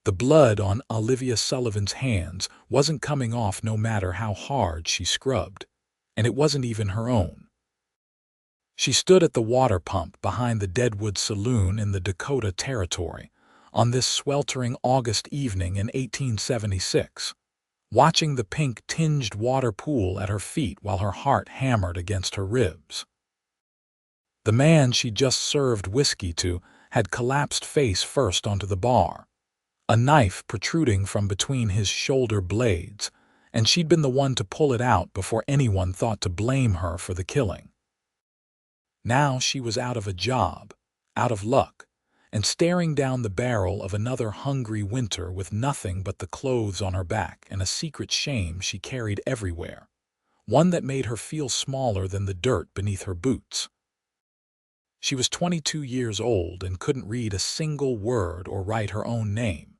The blood on Olivia Sullivan's hands wasn't coming off no matter how hard she scrubbed, and it wasn't even her own. She stood at the water pump behind the Deadwood Saloon in the Dakota Territory on this sweltering August evening in 1876, watching the pink-tinged water pool at her feet while her heart hammered against her ribs. The man she'd just served whiskey to had collapsed face first onto the bar, a knife protruding from between his shoulder blades, and she'd been the one to pull it out before anyone thought to blame her for the killing. Now she was out of a job, out of luck, and staring down the barrel of another hungry winter with nothing but the clothes on her back and a secret shame she carried everywhere, one that made her feel smaller than the dirt beneath her boots. She was 22 years old and couldn't read a single word or write her own name.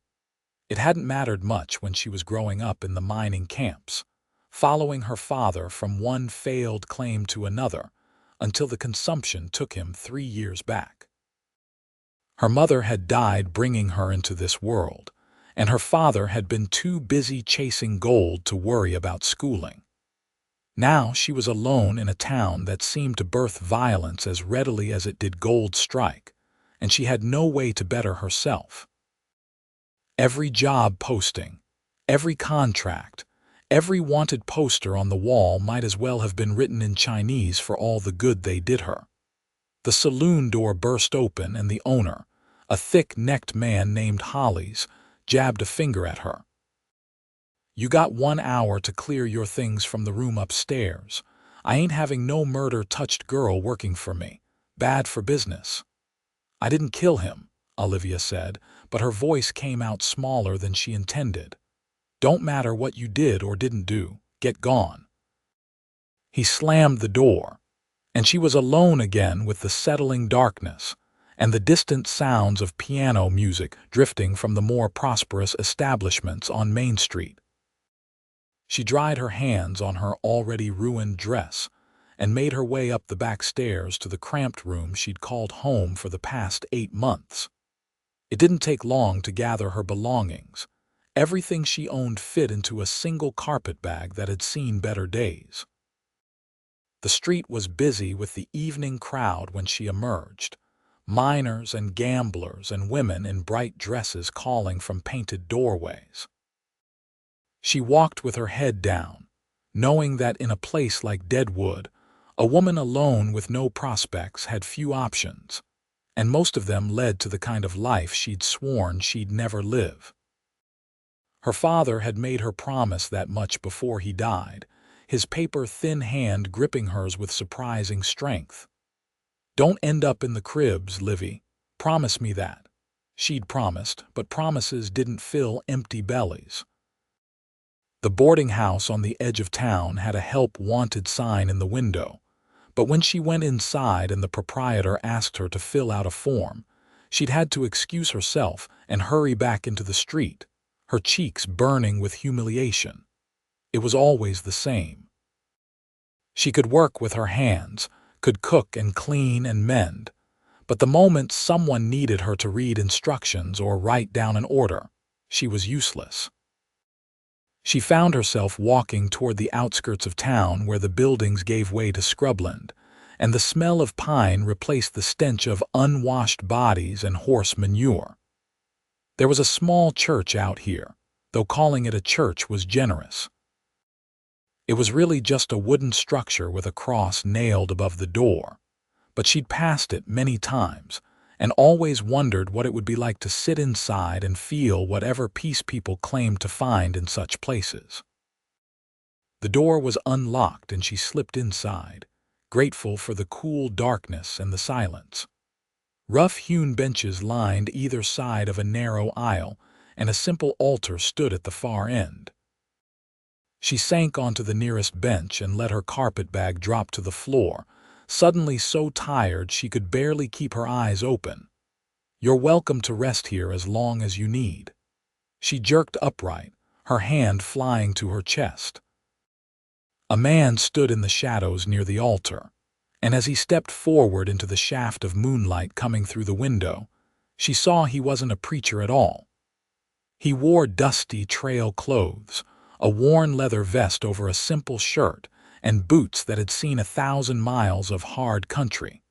It hadn't mattered much when she was growing up in the mining camps, following her father from one failed claim to another, until the consumption took him 3 years back. Her mother had died bringing her into this world, and her father had been too busy chasing gold to worry about schooling. Now she was alone in a town that seemed to birth violence as readily as it did gold strike, and she had no way to better herself. Every job posting, every contract, every wanted poster on the wall might as well have been written in Chinese for all the good they did her. The saloon door burst open and the owner, a thick-necked man named Hollies, jabbed a finger at her. "You got 1 hour to clear your things from the room upstairs. I ain't having no murder-touched girl working for me. Bad for business." "I didn't kill him," Olivia said, but her voice came out smaller than she intended. "Don't matter what you did or didn't do. Get gone." He slammed the door, and she was alone again with the settling darkness and the distant sounds of piano music drifting from the more prosperous establishments on Main Street. She dried her hands on her already ruined dress and made her way up the back stairs to the cramped room she'd called home for the past 8 months. It didn't take long to gather her belongings. Everything she owned fit into a single carpet bag that had seen better days. The street was busy with the evening crowd when she emerged, miners and gamblers and women in bright dresses calling from painted doorways. She walked with her head down, knowing that in a place like Deadwood, a woman alone with no prospects had few options, and most of them led to the kind of life she'd sworn she'd never live. Her father had made her promise that much before he died, his paper-thin hand gripping hers with surprising strength. "Don't end up in the cribs, Livy. Promise me that." She'd promised, but promises didn't fill empty bellies. The boarding house on the edge of town had a help wanted sign in the window, but when she went inside and the proprietor asked her to fill out a form, she'd had to excuse herself and hurry back into the street, her cheeks burning with humiliation. It was always the same. She could work with her hands, could cook and clean and mend, but the moment someone needed her to read instructions or write down an order, she was useless. She found herself walking toward the outskirts of town where the buildings gave way to scrubland, and the smell of pine replaced the stench of unwashed bodies and horse manure. There was a small church out here, though calling it a church was generous. It was really just a wooden structure with a cross nailed above the door, but she'd passed it many times and always wondered what it would be like to sit inside and feel whatever peace people claimed to find in such places. The door was unlocked and she slipped inside, grateful for the cool darkness and the silence. Rough-hewn benches lined either side of a narrow aisle, and a simple altar stood at the far end. She sank onto the nearest bench and let her carpet bag drop to the floor, suddenly so tired she could barely keep her eyes open. "You're welcome to rest here as long as you need." She jerked upright, her hand flying to her chest. A man stood in the shadows near the altar, and as he stepped forward into the shaft of moonlight coming through the window, she saw he wasn't a preacher at all. He wore dusty trail clothes, a worn leather vest over a simple shirt, and boots that had seen 1,000 miles of hard country.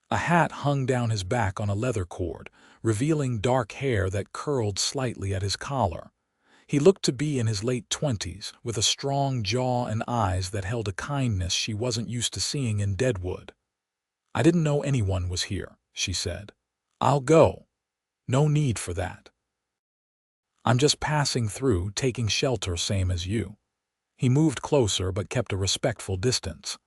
A hat hung down his back on a leather cord, revealing dark hair that curled slightly at his collar. He looked to be in his late 20s, with a strong jaw and eyes that held a kindness she wasn't used to seeing in Deadwood. "I didn't know anyone was here," she said. "I'll go. No need for that. I'm just passing through, taking shelter same as you." He moved closer but kept a respectful distance.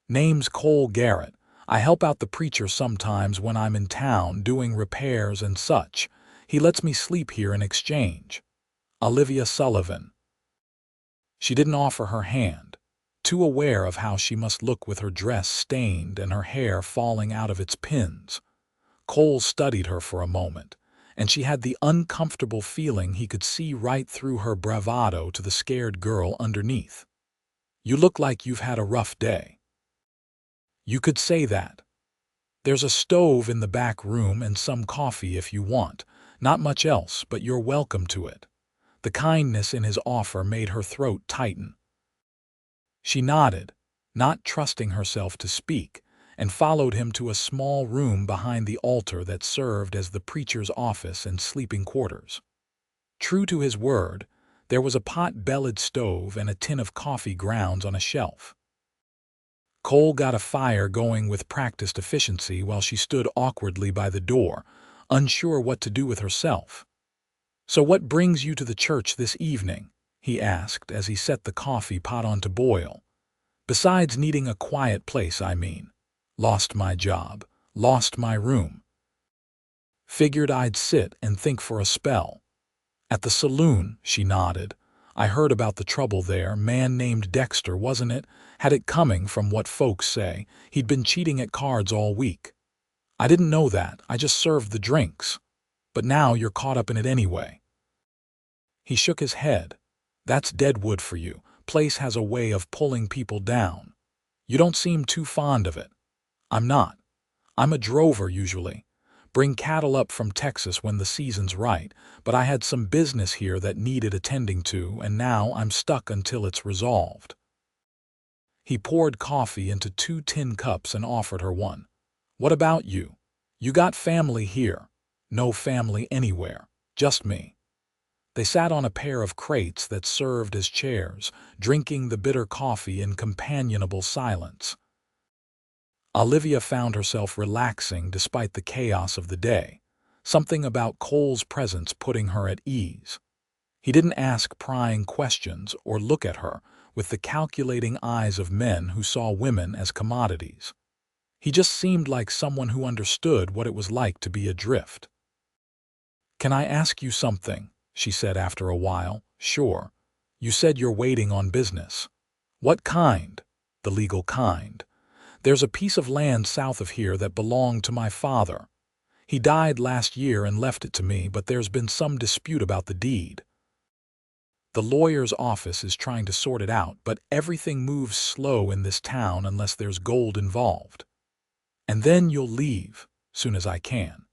"Name's Cole Garrett. I help out the preacher sometimes when I'm in town doing repairs and such. He lets me sleep here in exchange. Olivia Sullivan." She didn't offer her hand, too aware of how she must look with her dress stained and her hair falling out of its pins. Cole studied her for a moment, and she had the uncomfortable feeling he could see right through her bravado to the scared girl underneath. "You look like you've had a rough day." "You could say that. There's a stove in the back room and some coffee if you want. Not much else, but you're welcome to it." The kindness in his offer made her throat tighten. She nodded, not trusting herself to speak, and followed him to a small room behind the altar that served as the preacher's office and sleeping quarters. True to his word, there was a pot-bellied stove and a tin of coffee grounds on a shelf. Cole got a fire going with practiced efficiency while she stood awkwardly by the door, unsure what to do with herself. "So what brings you to the church this evening?" he asked as he set the coffee pot on to boil. "Besides needing a quiet place, I mean. Lost my job, lost my room. Figured I'd sit and think for a spell." "At the saloon," she nodded. "I heard about the trouble there. Man named Dexter, wasn't it? Had it coming from what folks say. He'd been cheating at cards all week." "I didn't know that. I just served the drinks. But now you're caught up in it anyway." He shook his head. "That's Deadwood for you. Place has a way of pulling people down. You don't seem too fond of it." "I'm not. I'm a drover usually. Bring cattle up from Texas when the season's right, but I had some business here that needed attending to, and now I'm stuck until it's resolved." He poured coffee into 2 tin cups and offered her one. "What about you? You got family here?" "No family anywhere. Just me." They sat on a pair of crates that served as chairs, drinking the bitter coffee in companionable silence. Olivia found herself relaxing despite the chaos of the day, something about Cole's presence putting her at ease. He didn't ask prying questions or look at her with the calculating eyes of men who saw women as commodities. He just seemed like someone who understood what it was like to be adrift. "Can I ask you something?" she said after a while. "Sure. You said you're waiting on business." "What kind?" "The legal kind. There's a piece of land south of here that belonged to my father. He died last year and left it to me, but there's been some dispute about the deed. The lawyer's office is trying to sort it out, but everything moves slow in this town unless there's gold involved. And then you'll leave, soon as I can.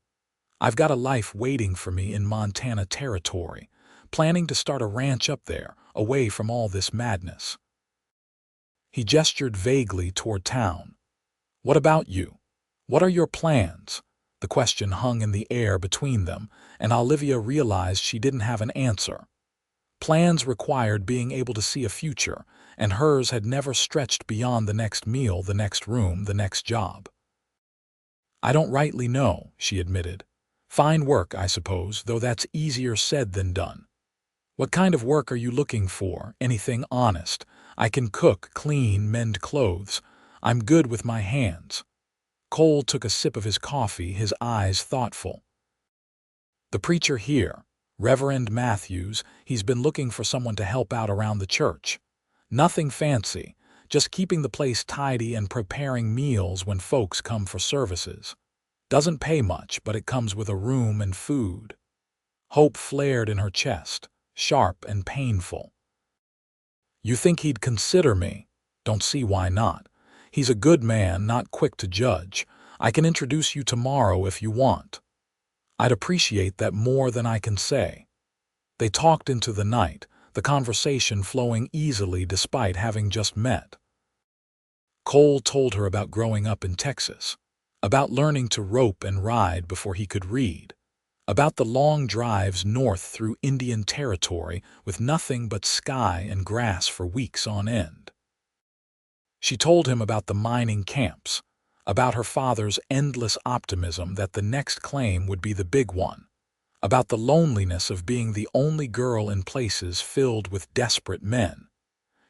I've got a life waiting for me in Montana Territory, planning to start a ranch up there, away from all this madness." He gestured vaguely toward town. "What about you? What are your plans?" The question hung in the air between them, and Olivia realized she didn't have an answer. Plans required being able to see a future, and hers had never stretched beyond the next meal, the next room, the next job. "I don't rightly know," she admitted. "Fine work, I suppose, though that's easier said than done." "What kind of work are you looking for? Anything honest? I can cook, clean, mend clothes. I'm good with my hands." Cole took a sip of his coffee, his eyes thoughtful. "The preacher here, Reverend Matthews, he's been looking for someone to help out around the church. Nothing fancy, just keeping the place tidy and preparing meals when folks come for services. Doesn't pay much, but it comes with a room and food." Hope flared in her chest, sharp and painful. "You think he'd consider me?" "Don't see why not. He's a good man, not quick to judge. I can introduce you tomorrow if you want." "I'd appreciate that more than I can say." They talked into the night, the conversation flowing easily despite having just met. Cole told her about growing up in Texas, about learning to rope and ride before he could read, about the long drives north through Indian Territory with nothing but sky and grass for weeks on end. She told him about the mining camps, about her father's endless optimism that the next claim would be the big one, about the loneliness of being the only girl in places filled with desperate men.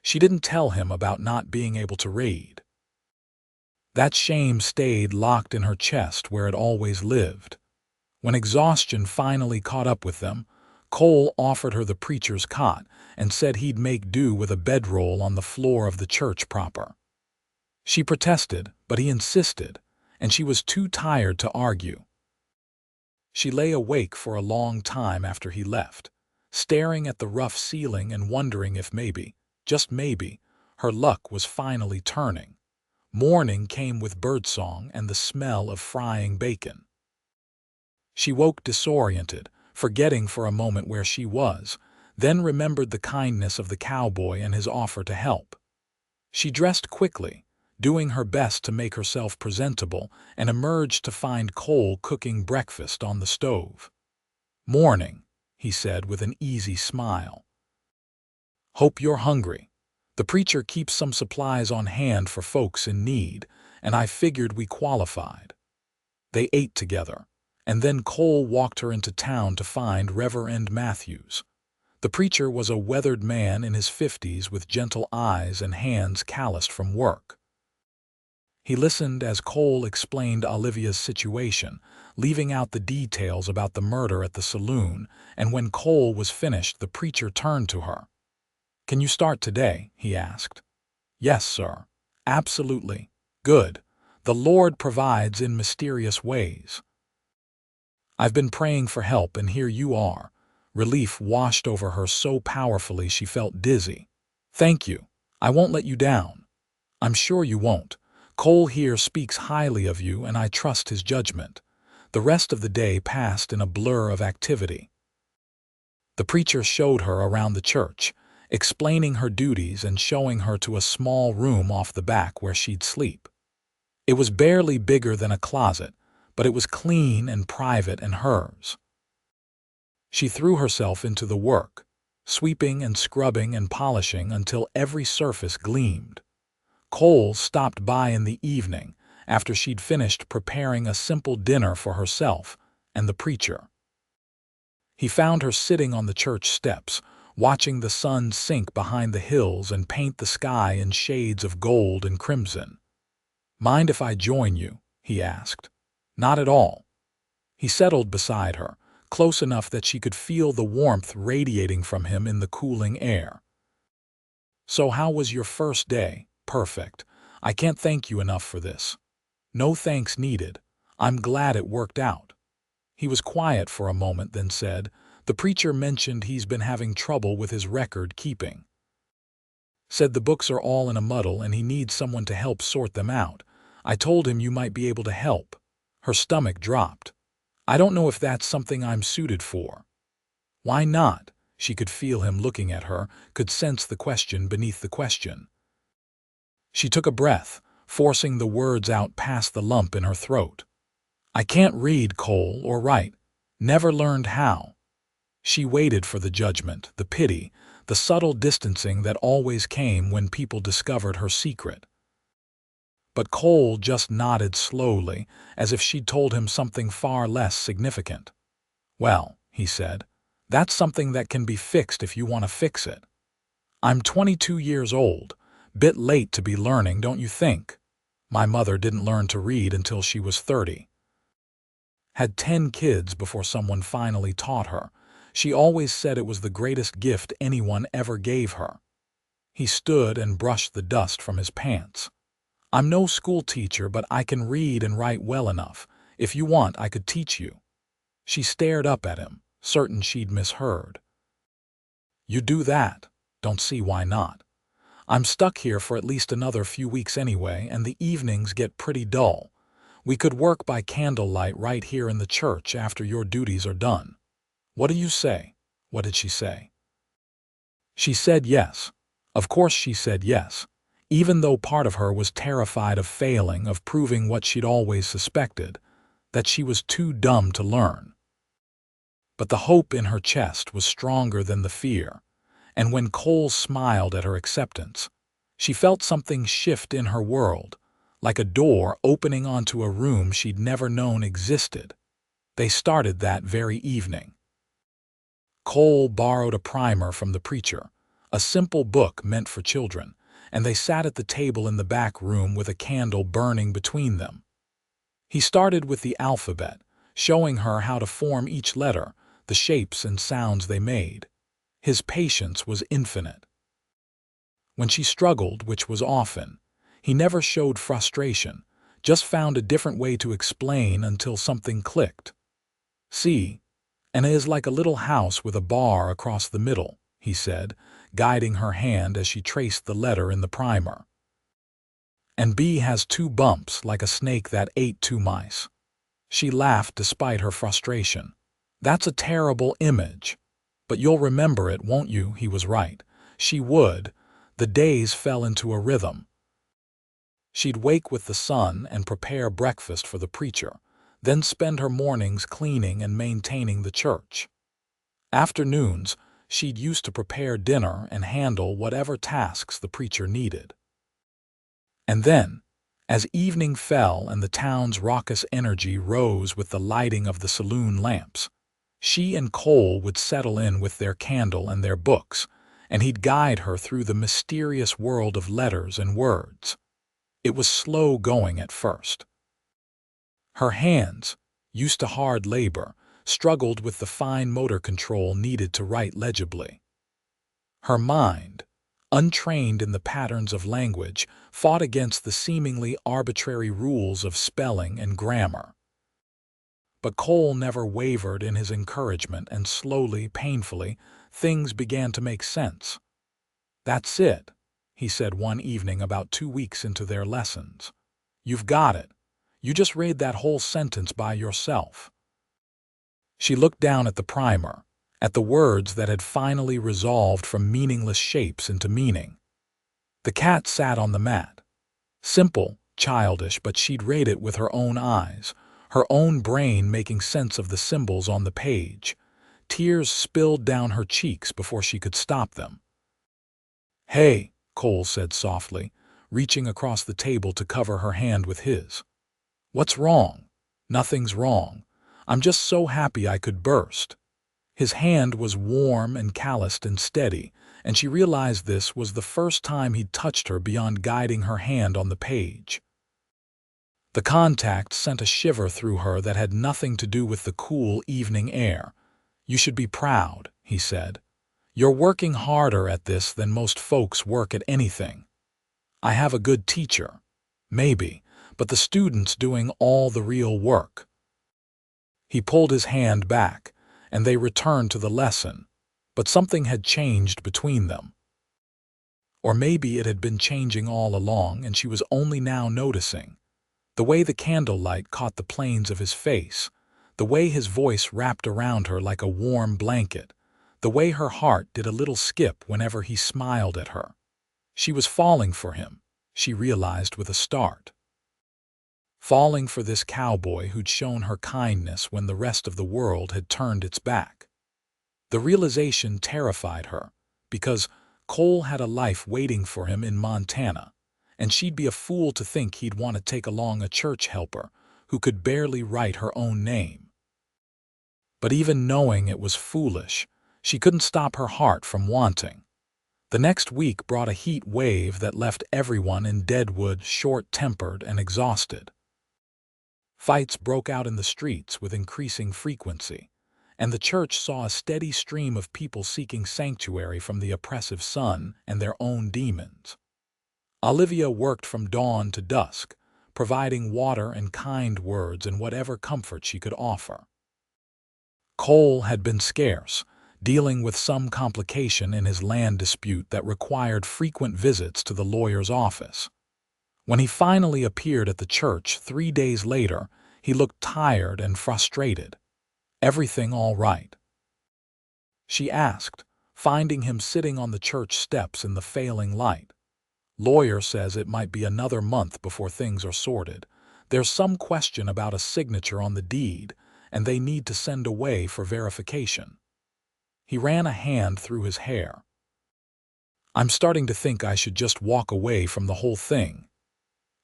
She didn't tell him about not being able to read. That shame stayed locked in her chest where it always lived. When exhaustion finally caught up with them, Cole offered her the preacher's cot and said he'd make do with a bedroll on the floor of the church proper. She protested, but he insisted, and she was too tired to argue. She lay awake for a long time after he left, staring at the rough ceiling and wondering if maybe, just maybe, her luck was finally turning. Morning came with birdsong and the smell of frying bacon. She woke disoriented, forgetting for a moment where she was, then remembered the kindness of the cowboy and his offer to help. She dressed quickly, doing her best to make herself presentable, and emerged to find Cole cooking breakfast on the stove. "Morning," he said with an easy smile. "Hope you're hungry. The preacher keeps some supplies on hand for folks in need, and I figured we qualified." They ate together, and then Cole walked her into town to find Reverend Matthews. The preacher was a weathered man in his 50s with gentle eyes and hands calloused from work. He listened as Cole explained Olivia's situation, leaving out the details about the murder at the saloon, and when Cole was finished, the preacher turned to her. "Can you start today?" he asked. "Yes, sir. Absolutely. Good. The Lord provides in mysterious ways." "I've been praying for help, and here you are." Relief washed over her so powerfully she felt dizzy. "Thank you. I won't let you down." "I'm sure you won't. Cole here speaks highly of you, and I trust his judgment." The rest of the day passed in a blur of activity. The preacher showed her around the church, explaining her duties and showing her to a small room off the back where she'd sleep. It was barely bigger than a closet, but it was clean and private and hers. She threw herself into the work, sweeping and scrubbing and polishing until every surface gleamed. Cole stopped by in the evening after she'd finished preparing a simple dinner for herself and the preacher. He found her sitting on the church steps, watching the sun sink behind the hills and paint the sky in shades of gold and crimson. "Mind if I join you?" he asked. "Not at all." He settled beside her, close enough that she could feel the warmth radiating from him in the cooling air. "So how was your first day?" "Perfect. I can't thank you enough for this." "No thanks needed. I'm glad it worked out." He was quiet for a moment, then said, "The preacher mentioned he's been having trouble with his record keeping. Said the books are all in a muddle and he needs someone to help sort them out. I told him you might be able to help." Her stomach dropped. "I don't know if that's something I'm suited for." "Why not?" She could feel him looking at her, could sense the question beneath the question. She took a breath, forcing the words out past the lump in her throat. "I can't read, Cole, or write. Never learned how." She waited for the judgment, the pity, the subtle distancing that always came when people discovered her secret. But Cole just nodded slowly, as if she'd told him something far less significant. "Well," he said, "that's something that can be fixed if you want to fix it. I'm 22 years old. Bit late to be learning, don't you think? My mother didn't learn to read until she was 30. Had 10 kids before someone finally taught her. She always said it was the greatest gift anyone ever gave her." He stood and brushed the dust from his pants. "I'm no school teacher, but I can read and write well enough. If you want, I could teach you." She stared up at him, certain she'd misheard. "You do that? Don't see why not. I'm stuck here for at least another few weeks anyway, and the evenings get pretty dull. We could work by candlelight right here in the church after your duties are done. What do you say?" What did she say? She said yes. Of course she said yes, even though part of her was terrified of failing, of proving what she'd always suspected, that she was too dumb to learn. But the hope in her chest was stronger than the fear, and when Cole smiled at her acceptance, she felt something shift in her world, like a door opening onto a room she'd never known existed. They started that very evening. Cole borrowed a primer from the preacher, a simple book meant for children, and they sat at the table in the back room with a candle burning between them. He started with the alphabet, showing her how to form each letter, the shapes and sounds they made. His patience was infinite. When she struggled, which was often, he never showed frustration, just found a different way to explain until something clicked. See, and it is like a little house with a bar across the middle, he said, guiding her hand as she traced the letter in the primer. And B has 2 bumps like a snake that ate 2 mice. She laughed despite her frustration. That's a terrible image. But you'll remember it, won't you? He was right. She would. The days fell into a rhythm. She'd wake with the sun and prepare breakfast for the preacher, then spend her mornings cleaning and maintaining the church. Afternoons, she'd used to prepare dinner and handle whatever tasks the preacher needed. And then, as evening fell and the town's raucous energy rose with the lighting of the saloon lamps, she and Cole would settle in with their candle and their books, and he'd guide her through the mysterious world of letters and words. It was slow going at first. Her hands, used to hard labor, struggled with the fine motor control needed to write legibly. Her mind, untrained in the patterns of language, fought against the seemingly arbitrary rules of spelling and grammar. But Cole never wavered in his encouragement, and slowly, painfully, things began to make sense. "That's it," he said one evening about 2 weeks into their lessons. "You've got it. You just read that whole sentence by yourself." She looked down at the primer, at the words that had finally resolved from meaningless shapes into meaning. The cat sat on the mat. Simple, childish, but she'd read it with her own eyes, her own brain making sense of the symbols on the page. Tears spilled down her cheeks before she could stop them. "Hey," Cole said softly, reaching across the table to cover her hand with his. "What's wrong?" "Nothing's wrong. I'm just so happy I could burst." His hand was warm and calloused and steady, and she realized this was the first time he'd touched her beyond guiding her hand on the page. The contact sent a shiver through her that had nothing to do with the cool evening air. "You should be proud," he said. "You're working harder at this than most folks work at anything. I have a good teacher. Maybe, but the student's doing all the real work." He pulled his hand back, and they returned to the lesson, but something had changed between them. Or maybe it had been changing all along, and she was only now noticing. The way the candlelight caught the planes of his face, the way his voice wrapped around her like a warm blanket, the way her heart did a little skip whenever he smiled at her. She was falling for him, she realized with a start. Falling for this cowboy who'd shown her kindness when the rest of the world had turned its back. The realization terrified her, because Cole had a life waiting for him in Montana, and she'd be a fool to think he'd want to take along a church helper who could barely write her own name. But even knowing it was foolish, she couldn't stop her heart from wanting. The next week brought a heat wave that left everyone in Deadwood short-tempered and exhausted. Fights broke out in the streets with increasing frequency, and the church saw a steady stream of people seeking sanctuary from the oppressive sun and their own demons. Olivia worked from dawn to dusk, providing water and kind words and whatever comfort she could offer. Cole had been scarce, dealing with some complication in his land dispute that required frequent visits to the lawyer's office. When he finally appeared at the church 3 days later, he looked tired and frustrated. "Everything all right?" she asked, finding him sitting on the church steps in the failing light. Lawyer says it might be another month before things are sorted. There's some question about a signature on the deed, and they need to send away for verification. He ran a hand through his hair. I'm starting to think I should just walk away from the whole thing.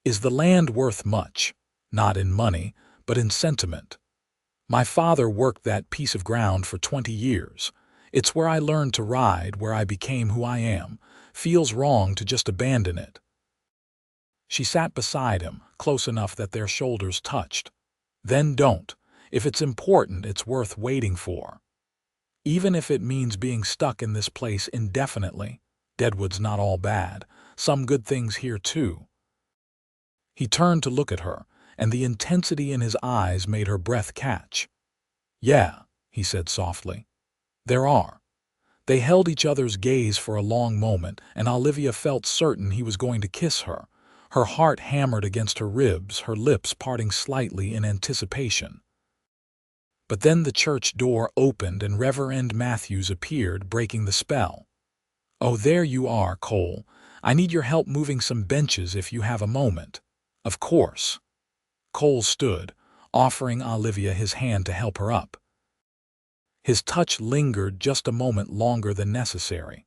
Is the land worth much? Not in money, but in sentiment. My father worked that piece of ground for 20 years. It's where I learned to ride, where I became who I am. Feels wrong to just abandon it. She sat beside him, close enough that their shoulders touched. Then don't. If it's important, it's worth waiting for. Even if it means being stuck in this place indefinitely. Deadwood's not all bad. Some good things here too. He turned to look at her, and the intensity in his eyes made her breath catch. Yeah, he said softly. There are. They held each other's gaze for a long moment, and Olivia felt certain he was going to kiss her. Her heart hammered against her ribs, her lips parting slightly in anticipation. But then the church door opened and Reverend Matthews appeared, breaking the spell. Oh, there you are, Cole. I need your help moving some benches if you have a moment. Of course. Cole stood, offering Olivia his hand to help her up. His touch lingered just a moment longer than necessary,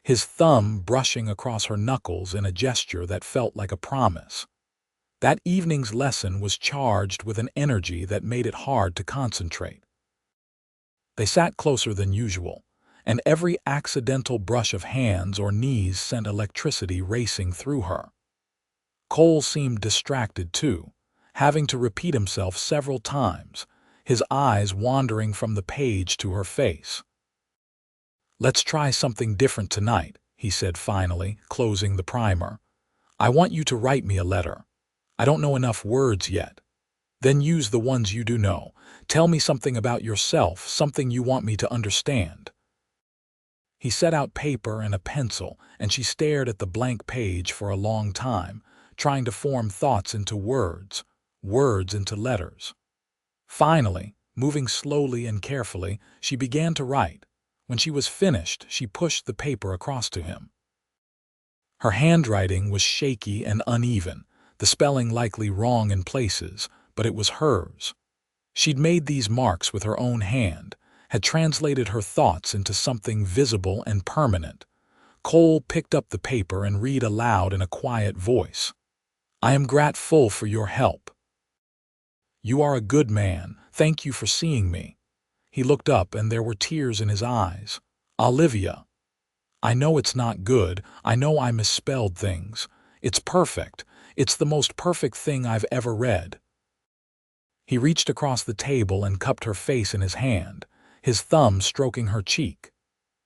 his thumb brushing across her knuckles in a gesture that felt like a promise. That evening's lesson was charged with an energy that made it hard to concentrate. They sat closer than usual, and every accidental brush of hands or knees sent electricity racing through her. Cole seemed distracted too, having to repeat himself several times, his eyes wandering from the page to her face. Let's try something different tonight, he said finally, closing the primer. I want you to write me a letter. I don't know enough words yet. Then use the ones you do know. Tell me something about yourself, something you want me to understand. He set out paper and a pencil, and she stared at the blank page for a long time, trying to form thoughts into words, words into letters. Finally, moving slowly and carefully, she began to write. When she was finished, she pushed the paper across to him. Her handwriting was shaky and uneven, the spelling likely wrong in places, but it was hers. She'd made these marks with her own hand, had translated her thoughts into something visible and permanent. Cole picked up the paper and read aloud in a quiet voice. I am grateful for your help. You are a good man. Thank you for seeing me. He looked up and there were tears in his eyes. Olivia. I know it's not good. I know I misspelled things. It's perfect. It's the most perfect thing I've ever read. He reached across the table and cupped her face in his hand, his thumb stroking her cheek.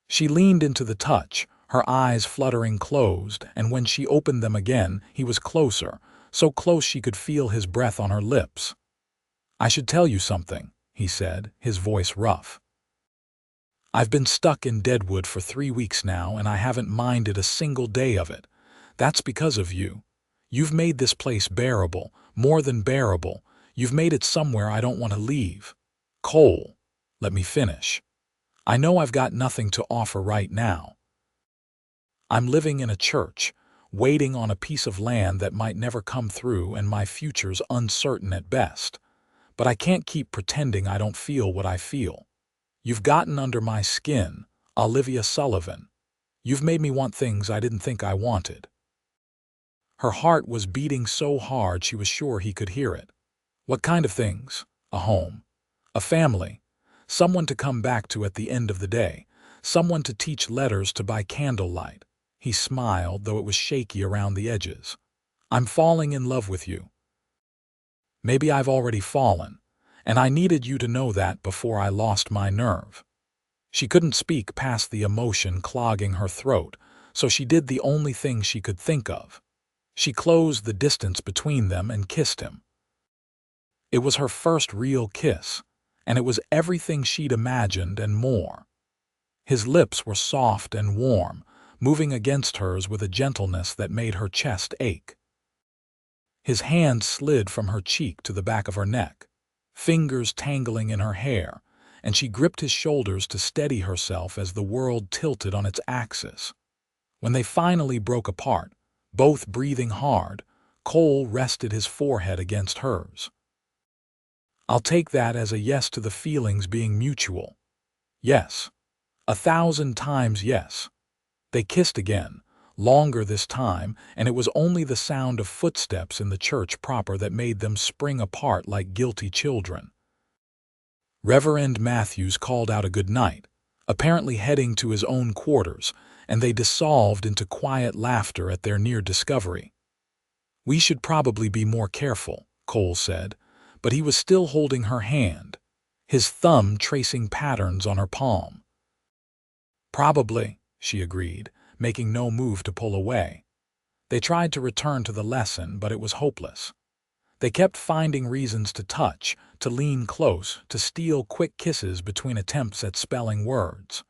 She leaned into the touch, her eyes fluttering closed, and when she opened them again, he was closer, so close she could feel his breath on her lips. I should tell you something, he said, his voice rough. I've been stuck in Deadwood for 3 weeks now, and I haven't minded a single day of it. That's because of you. You've made this place bearable, more than bearable. You've made it somewhere I don't want to leave. Cole, let me finish. I know I've got nothing to offer right now. I'm living in a church, waiting on a piece of land that might never come through, and my future's uncertain at best. But I can't keep pretending I don't feel what I feel. You've gotten under my skin, Olivia Sullivan. You've made me want things I didn't think I wanted. Her heart was beating so hard she was sure he could hear it. What kind of things? A home. A family. Someone to come back to at the end of the day. Someone to teach letters to by candlelight. He smiled, though it was shaky around the edges. I'm falling in love with you. Maybe I've already fallen, and I needed you to know that before I lost my nerve. She couldn't speak past the emotion clogging her throat, so she did the only thing she could think of. She closed the distance between them and kissed him. It was her first real kiss, and it was everything she'd imagined and more. His lips were soft and warm, moving against hers with a gentleness that made her chest ache. His hand slid from her cheek to the back of her neck, fingers tangling in her hair, and she gripped his shoulders to steady herself as the world tilted on its axis. When they finally broke apart, both breathing hard, Cole rested his forehead against hers. "I'll take that as a yes to the feelings being mutual. Yes. 1,000 times yes." They kissed again, longer this time, and it was only the sound of footsteps in the church proper that made them spring apart like guilty children. Reverend Matthews called out a good night, apparently heading to his own quarters, and they dissolved into quiet laughter at their near discovery. "We should probably be more careful," Cole said, but he was still holding her hand, his thumb tracing patterns on her palm. "Probably," she agreed, making no move to pull away. They tried to return to the lesson, but it was hopeless. They kept finding reasons to touch, to lean close, to steal quick kisses between attempts at spelling words.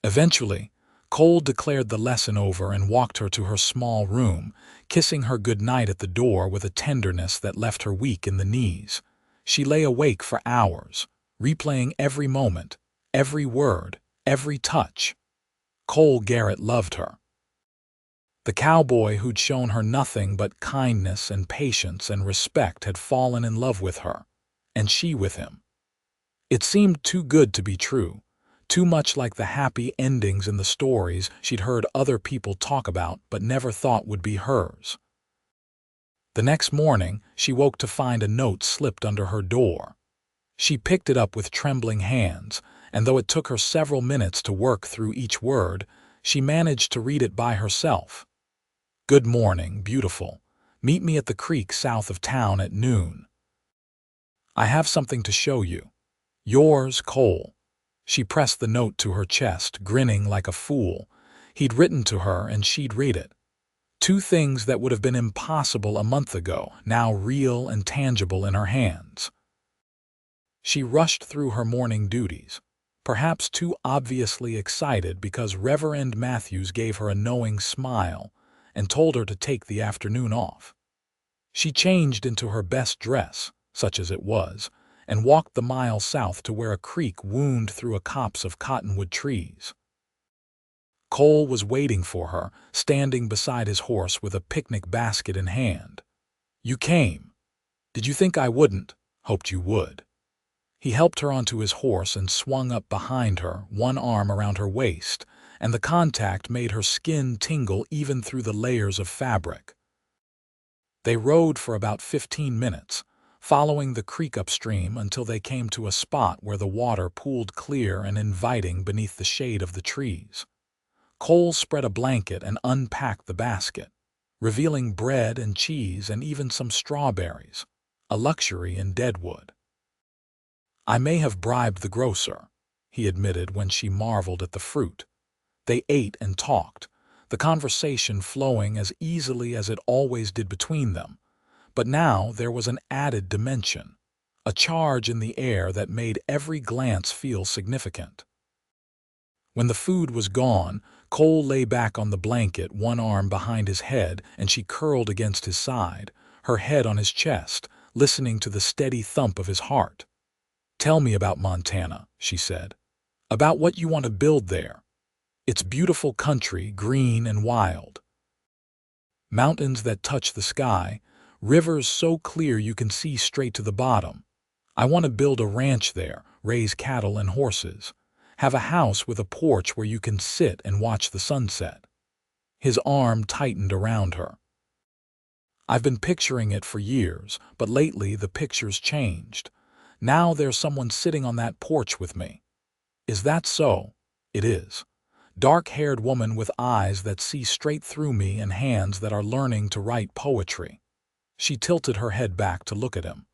Eventually, Cole declared the lesson over and walked her to her small room, kissing her goodnight at the door with a tenderness that left her weak in the knees. She lay awake for hours, replaying every moment, every word, every touch. Cole Garrett loved her. The cowboy who'd shown her nothing but kindness and patience and respect had fallen in love with her, and she with him. It seemed too good to be true, too much like the happy endings in the stories she'd heard other people talk about but never thought would be hers. The next morning, she woke to find a note slipped under her door. She picked it up with trembling hands, and though it took her several minutes to work through each word, she managed to read it by herself. "Good morning, beautiful. Meet me at the creek south of town at noon. I have something to show you. Yours, Cole." She pressed the note to her chest, grinning like a fool. He'd written to her and she'd read it. Two things that would have been impossible a month ago, now real and tangible in her hands. She rushed through her morning duties, perhaps too obviously excited because Reverend Matthews gave her a knowing smile and told her to take the afternoon off. She changed into her best dress, such as it was, and walked the mile south to where a creek wound through a copse of cottonwood trees. Cole was waiting for her, standing beside his horse with a picnic basket in hand. "You came. Did you think I wouldn't? Hoped you would." He helped her onto his horse and swung up behind her, one arm around her waist, and the contact made her skin tingle even through the layers of fabric. They rode for about 15 minutes, following the creek upstream until they came to a spot where the water pooled clear and inviting beneath the shade of the trees. Cole spread a blanket and unpacked the basket, revealing bread and cheese and even some strawberries, a luxury in Deadwood. "I may have bribed the grocer," he admitted when she marveled at the fruit. They ate and talked, the conversation flowing as easily as it always did between them. But now there was an added dimension, a charge in the air that made every glance feel significant. When the food was gone, Cole lay back on the blanket, one arm behind his head, and she curled against his side, her head on his chest, listening to the steady thump of his heart. "Tell me about Montana," she said. "About what you want to build there. It's beautiful country, green and wild. Mountains that touch the sky, rivers so clear you can see straight to the bottom. I want to build a ranch there, raise cattle and horses. Have a house with a porch where you can sit and watch the sunset." His arm tightened around her. "I've been picturing it for years, but lately the picture's changed. Now there's someone sitting on that porch with me." "Is that so?" "It is. Dark-haired woman with eyes that see straight through me and hands that are learning to write poetry." She tilted her head back to look at him.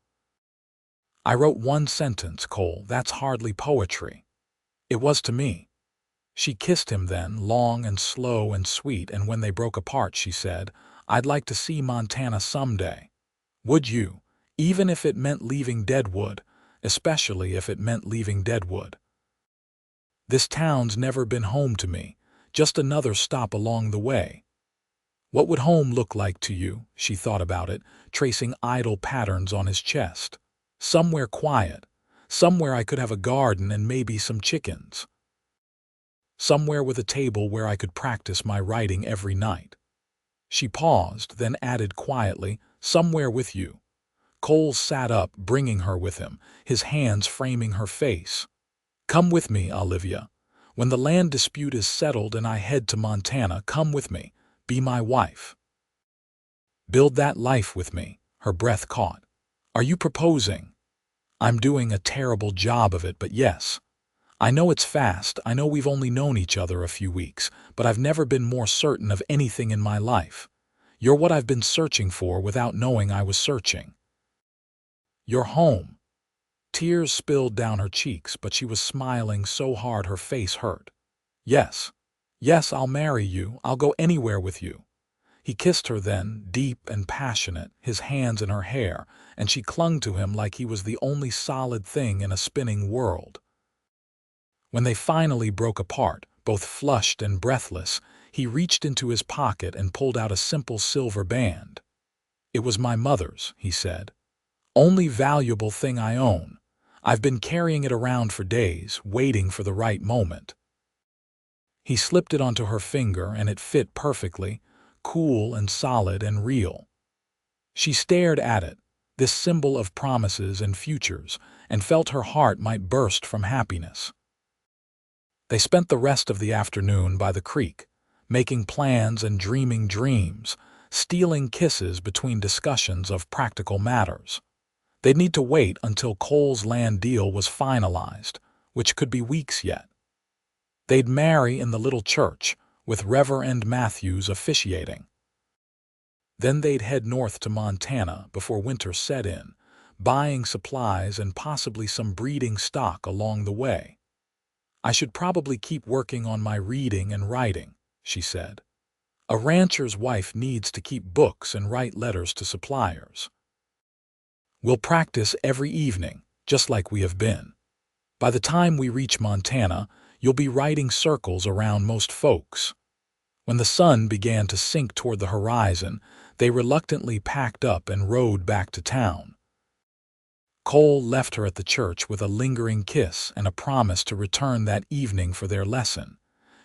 "I wrote one sentence, Cole. That's hardly poetry." "It was to me." She kissed him then, long and slow and sweet, and when they broke apart she said, "I'd like to see Montana someday." "Would you? Even if it meant leaving Deadwood, especially if it meant leaving Deadwood." "This town's never been home to me, just another stop along the way." "What would home look like to you?" She thought about it, tracing idle patterns on his chest. "Somewhere quiet, Somewhere I could have a garden and maybe some chickens. Somewhere with a table where I could practice my writing every night. She paused, then added quietly, somewhere with you. Cole sat up, bringing her with him, his hands framing her face. Come with me, Olivia. When the land dispute is settled and I head to Montana, come with me. Be my wife. Build that life with me. Her breath caught. Are you proposing? I'm doing a terrible job of it, but yes. I know it's fast, I know we've only known each other a few weeks, but I've never been more certain of anything in my life. You're what I've been searching for without knowing I was searching. You're home. Tears spilled down her cheeks, but she was smiling so hard her face hurt. Yes. Yes, I'll marry you. I'll go anywhere with you. He kissed her then, deep and passionate, his hands in her hair, and she clung to him like he was the only solid thing in a spinning world. When they finally broke apart, both flushed and breathless, he reached into his pocket and pulled out a simple silver band. It was my mother's, he said. Only valuable thing I own. I've been carrying it around for days, waiting for the right moment. He slipped it onto her finger and it fit perfectly, cool and solid and real. She stared at it, this symbol of promises and futures, and felt her heart might burst from happiness. They spent the rest of the afternoon by the creek, making plans and dreaming dreams, stealing kisses between discussions of practical matters. They'd need to wait until Cole's land deal was finalized, which could be weeks yet. They'd marry in the little church, with Reverend Matthews officiating. Then they'd head north to Montana before winter set in, buying supplies and possibly some breeding stock along the way. I should probably keep working on my reading and writing, she said. A rancher's wife needs to keep books and write letters to suppliers. We'll practice every evening, just like we have been. By the time we reach Montana, you'll be riding circles around most folks. When the sun began to sink toward the horizon, they reluctantly packed up and rode back to town. Cole left her at the church with a lingering kiss and a promise to return that evening for their lesson.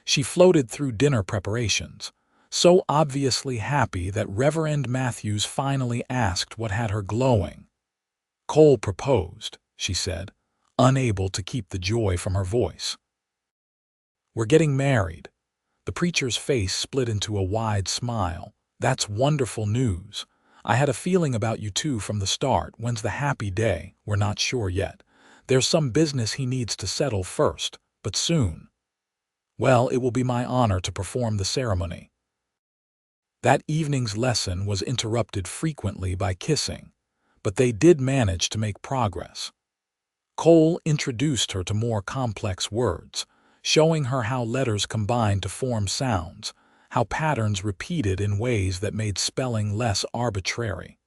She floated through dinner preparations, so obviously happy that Reverend Matthews finally asked what had her glowing. Cole proposed, she said, unable to keep the joy from her voice. We're getting married. The preacher's face split into a wide smile. That's wonderful news. I had a feeling about you two from the start. When's the happy day? We're not sure yet. There's some business he needs to settle first, but soon. Well, it will be my honor to perform the ceremony. That evening's lesson was interrupted frequently by kissing, but they did manage to make progress. Cole introduced her to more complex words, showing her how letters combined to form sounds, how patterns repeated in ways that made spelling less arbitrary.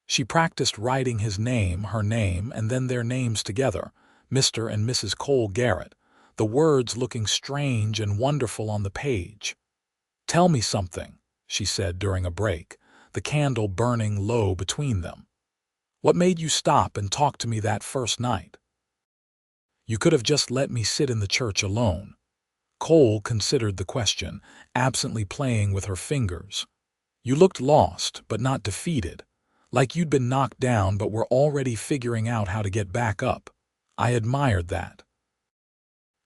She practiced writing his name, her name, and then their names together, Mr. and Mrs. Cole Garrett, the words looking strange and wonderful on the page. Tell me something, she said during a break, the candle burning low between them. What made you stop and talk to me that first night? You could have just let me sit in the church alone. Cole considered the question, absently playing with her fingers. You looked lost, but not defeated, like you'd been knocked down but were already figuring out how to get back up. I admired that.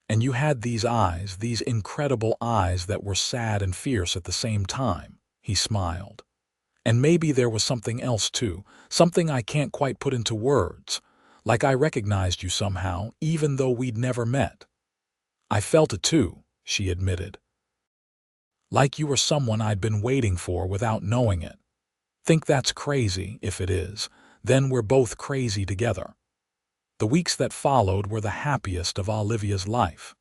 And you had these eyes, these incredible eyes that were sad and fierce at the same time, he smiled. And maybe there was something else too, something I can't quite put into words, like I recognized you somehow, even though we'd never met. I felt it too, she admitted. Like you were someone I'd been waiting for without knowing it. Think that's crazy, if it is, then we're both crazy together. The weeks that followed were the happiest of Olivia's life.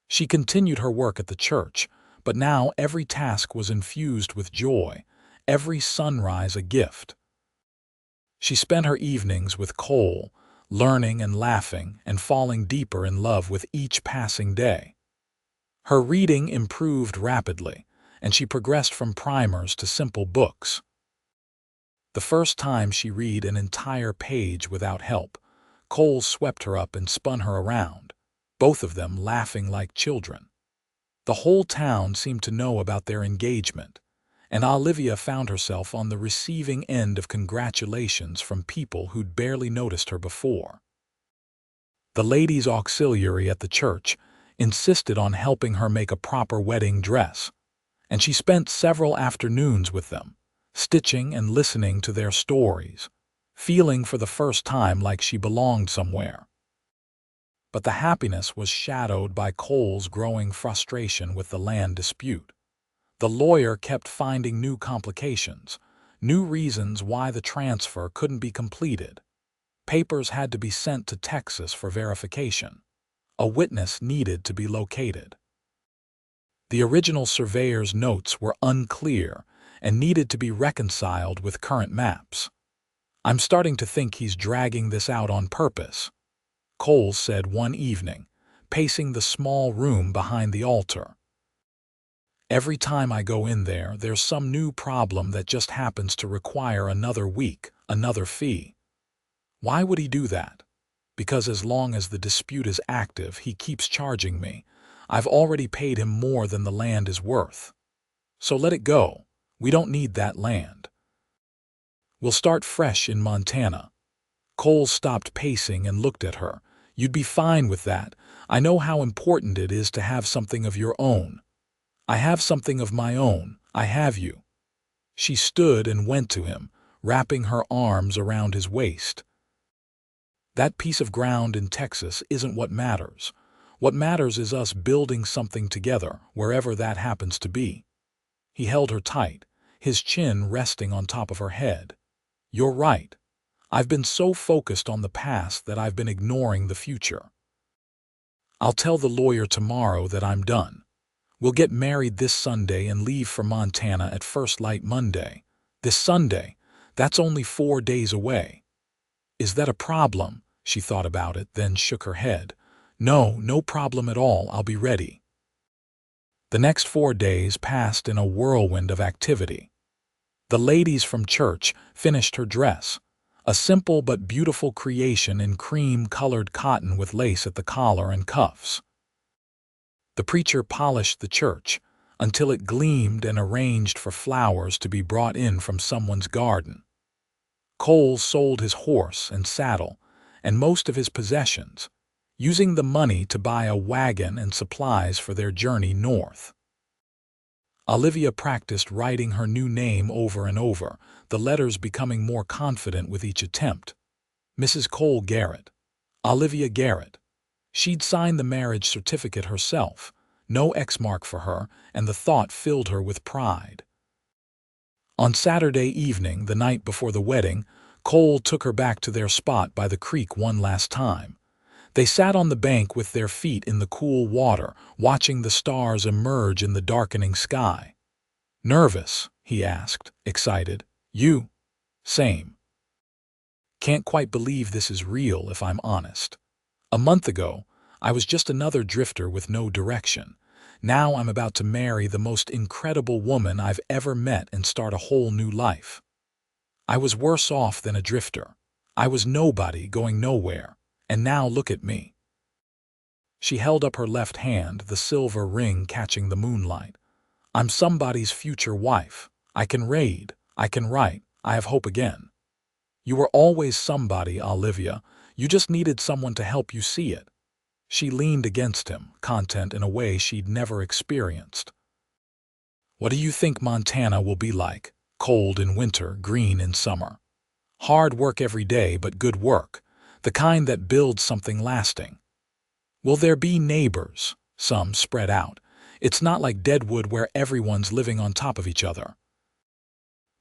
She continued her work at the church, but now every task was infused with joy, every sunrise a gift. She spent her evenings with Cole, learning and laughing and falling deeper in love with each passing day. Her reading improved rapidly, and she progressed from primers to simple books. The first time she read an entire page without help, Cole swept her up and spun her around, both of them laughing like children. The whole town seemed to know about their engagement, and Olivia found herself on the receiving end of congratulations from people who'd barely noticed her before. The ladies' auxiliary at the church insisted on helping her make a proper wedding dress, and she spent several afternoons with them, stitching and listening to their stories, feeling for the first time like she belonged somewhere. But the happiness was shadowed by Cole's growing frustration with the land dispute. The lawyer kept finding new complications, new reasons why the transfer couldn't be completed. Papers had to be sent to Texas for verification. A witness needed to be located. The original surveyor's notes were unclear and needed to be reconciled with current maps. "I'm starting to think he's dragging this out on purpose," Cole said one evening, pacing the small room behind the altar. "Every time I go in there, there's some new problem that just happens to require another week, another fee. Why would he do that? Because as long as the dispute is active, he keeps charging me. I've already paid him more than the land is worth. So let it go. We don't need that land. We'll start fresh in Montana." Cole stopped pacing and looked at her. "You'd be fine with that. I know how important it is to have something of your own." "I have something of my own. I have you." She stood and went to him, wrapping her arms around his waist. "That piece of ground in Texas isn't what matters. What matters is us building something together, wherever that happens to be." He held her tight, his chin resting on top of her head. "You're right. I've been so focused on the past that I've been ignoring the future. I'll tell the lawyer tomorrow that I'm done. We'll get married this Sunday and leave for Montana at first light Monday. This Sunday? That's only 4 days away." "Is that a problem?" She thought about it, then shook her head. "No, no problem at all. I'll be ready." The next 4 days passed in a whirlwind of activity. The ladies from church finished her dress, a simple but beautiful creation in cream-colored cotton with lace at the collar and cuffs. The preacher polished the church until it gleamed and arranged for flowers to be brought in from someone's garden. Cole sold his horse and saddle and most of his possessions, using the money to buy a wagon and supplies for their journey north. Olivia practiced writing her new name over and over, the letters becoming more confident with each attempt. Mrs. Cole Garrett. Olivia Garrett. She'd signed the marriage certificate herself, no X mark for her, and the thought filled her with pride. On Saturday evening, the night before the wedding, Cole took her back to their spot by the creek one last time. They sat on the bank with their feet in the cool water, watching the stars emerge in the darkening sky. "Nervous?" he asked, excited. "You?" "Same. Can't quite believe this is real, if I'm honest. A month ago, I was just another drifter with no direction. Now I'm about to marry the most incredible woman I've ever met and start a whole new life. I was worse off than a drifter. I was nobody going nowhere. And now look at me." She held up her left hand, the silver ring catching the moonlight. "I'm somebody's future wife. I can read. I can write. I have hope again." "You were always somebody, Olivia. You just needed someone to help you see it." She leaned against him, content in a way she'd never experienced. "What do you think Montana will be like? Cold in winter, green in summer. Hard work every day, but good work. The kind that builds something lasting. Will there be neighbors? Some spread out. It's not like Deadwood where everyone's living on top of each other.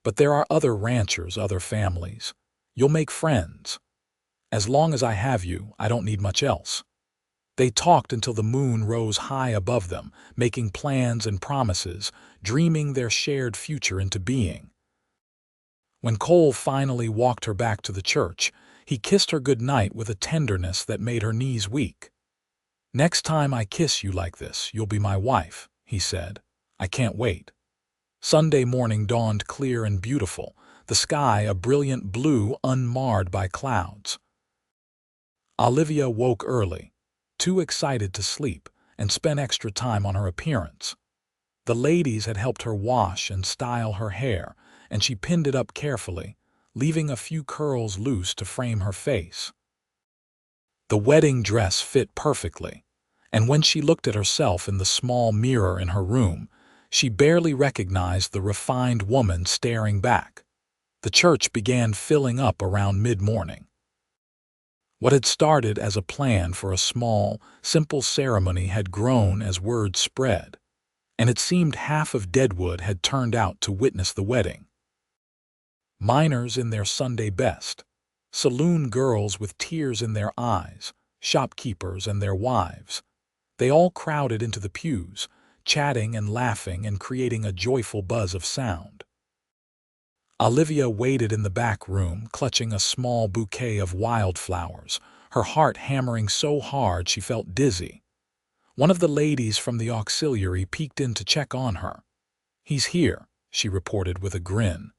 But there are other ranchers, other families. You'll make friends. As long as I have you, I don't need much else." They talked until the moon rose high above them, making plans and promises, dreaming their shared future into being. When Cole finally walked her back to the church, he kissed her goodnight with a tenderness that made her knees weak. "Next time I kiss you like this, you'll be my wife," he said. "I can't wait." Sunday morning dawned clear and beautiful, the sky a brilliant blue unmarred by clouds. Olivia woke early, too excited to sleep, and spent extra time on her appearance. The ladies had helped her wash and style her hair, and she pinned it up carefully, leaving a few curls loose to frame her face. The wedding dress fit perfectly, and when she looked at herself in the small mirror in her room, she barely recognized the refined woman staring back. The church began filling up around mid-morning. What had started as a plan for a small, simple ceremony had grown as word spread, and it seemed half of Deadwood had turned out to witness the wedding. Miners in their Sunday best, saloon girls with tears in their eyes, shopkeepers and their wives. They all crowded into the pews, chatting and laughing and creating a joyful buzz of sound. Olivia waited in the back room, clutching a small bouquet of wildflowers, her heart hammering so hard she felt dizzy. One of the ladies from the auxiliary peeked in to check on her. "He's here," she reported with a grin.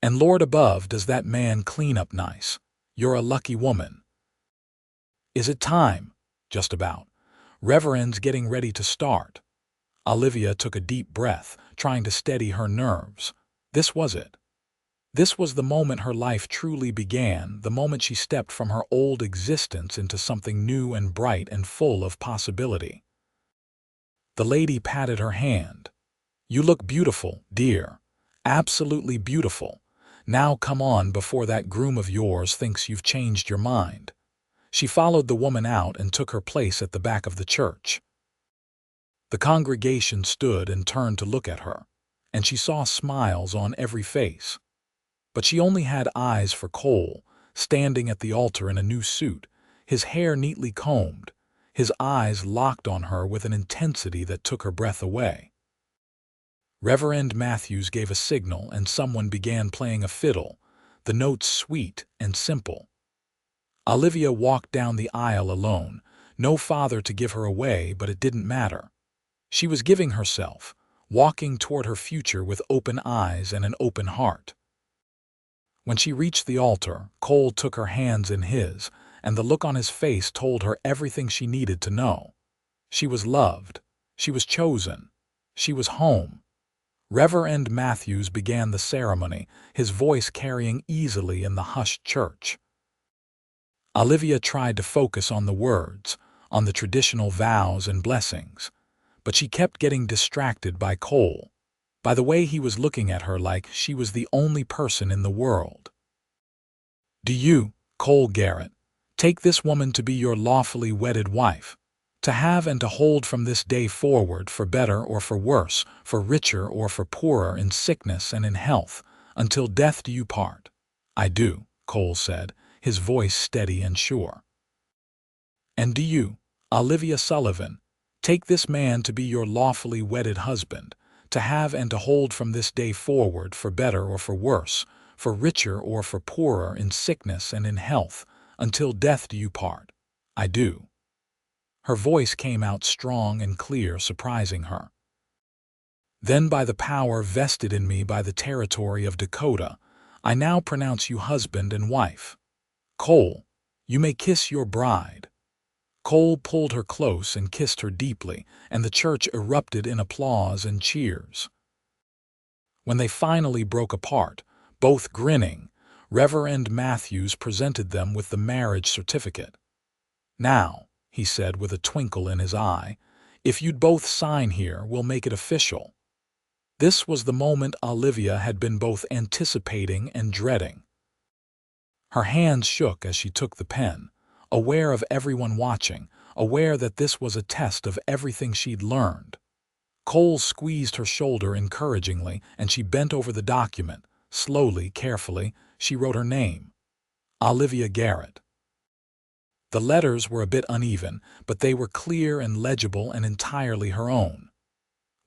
"And Lord above, does that man clean up nice. You're a lucky woman." "Is it time?" "Just about. Reverend's getting ready to start." Olivia took a deep breath, trying to steady her nerves. This was it. This was the moment her life truly began, the moment she stepped from her old existence into something new and bright and full of possibility. The lady patted her hand. "You look beautiful, dear. Absolutely beautiful. Now come on before that groom of yours thinks you've changed your mind." She followed the woman out and took her place at the back of the church. The congregation stood and turned to look at her, and she saw smiles on every face. But she only had eyes for Cole, standing at the altar in a new suit, his hair neatly combed, his eyes locked on her with an intensity that took her breath away. Reverend Matthews gave a signal and someone began playing a fiddle, the notes sweet and simple. Olivia walked down the aisle alone, no father to give her away, but it didn't matter. She was giving herself, walking toward her future with open eyes and an open heart. When she reached the altar, Cole took her hands in his, and the look on his face told her everything she needed to know. She was loved. She was chosen. She was home. Reverend Matthews began the ceremony, his voice carrying easily in the hushed church. Olivia tried to focus on the words, on the traditional vows and blessings, but she kept getting distracted by Cole, by the way he was looking at her like she was the only person in the world. "Do you, Cole Garrett, take this woman to be your lawfully wedded wife, to have and to hold from this day forward for better or for worse, for richer or for poorer, in sickness and in health, until death do you part?" "I do," Cole said, his voice steady and sure. "And do you, Olivia Sullivan, take this man to be your lawfully wedded husband, to have and to hold from this day forward for better or for worse, for richer or for poorer, in sickness and in health, until death do you part?" "I do." Her voice came out strong and clear, surprising her. "Then by the power vested in me by the territory of Dakota, I now pronounce you husband and wife. Cole, you may kiss your bride." Cole pulled her close and kissed her deeply, and the church erupted in applause and cheers. When they finally broke apart, both grinning, Reverend Matthews presented them with the marriage certificate. "Now," he said with a twinkle in his eye, "if you'd both sign here, we'll make it official." This was the moment Olivia had been both anticipating and dreading. Her hands shook as she took the pen, aware of everyone watching, aware that this was a test of everything she'd learned. Cole squeezed her shoulder encouragingly, and she bent over the document. Slowly, carefully, she wrote her name, Olivia Garrett. The letters were a bit uneven, but they were clear and legible and entirely her own.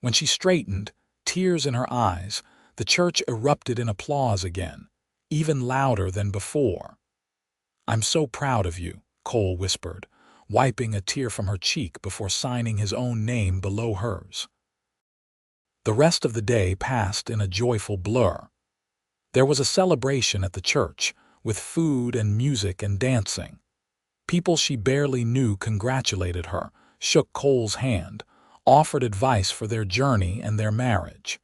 When she straightened, tears in her eyes, the church erupted in applause again, even louder than before. "I'm so proud of you," Cole whispered, wiping a tear from her cheek before signing his own name below hers. The rest of the day passed in a joyful blur. There was a celebration at the church, with food and music and dancing. People she barely knew congratulated her, shook Cole's hand, offered advice for their journey and their marriage.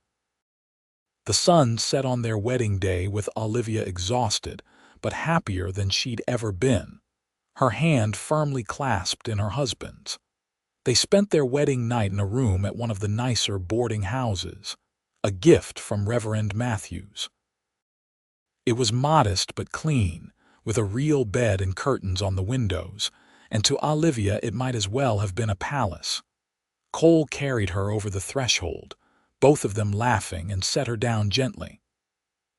The sun set on their wedding day with Olivia exhausted, but happier than she'd ever been, her hand firmly clasped in her husband's. They spent their wedding night in a room at one of the nicer boarding houses, a gift from Reverend Matthews. It was modest but clean, with a real bed and curtains on the windows, and to Olivia it might as well have been a palace. Cole carried her over the threshold, both of them laughing, and set her down gently.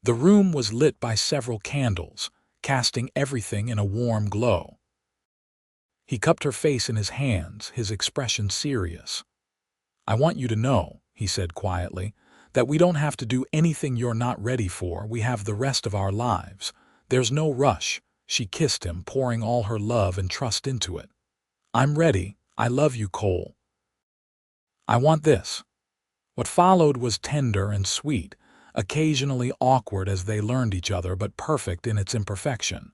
The room was lit by several candles, casting everything in a warm glow. He cupped her face in his hands, his expression serious. "I want you to know," he said quietly, "that we don't have to do anything you're not ready for. We have the rest of our lives. There's no rush." She kissed him, pouring all her love and trust into it. "I'm ready. I love you, Cole. I want this." What followed was tender and sweet, occasionally awkward as they learned each other, but perfect in its imperfection.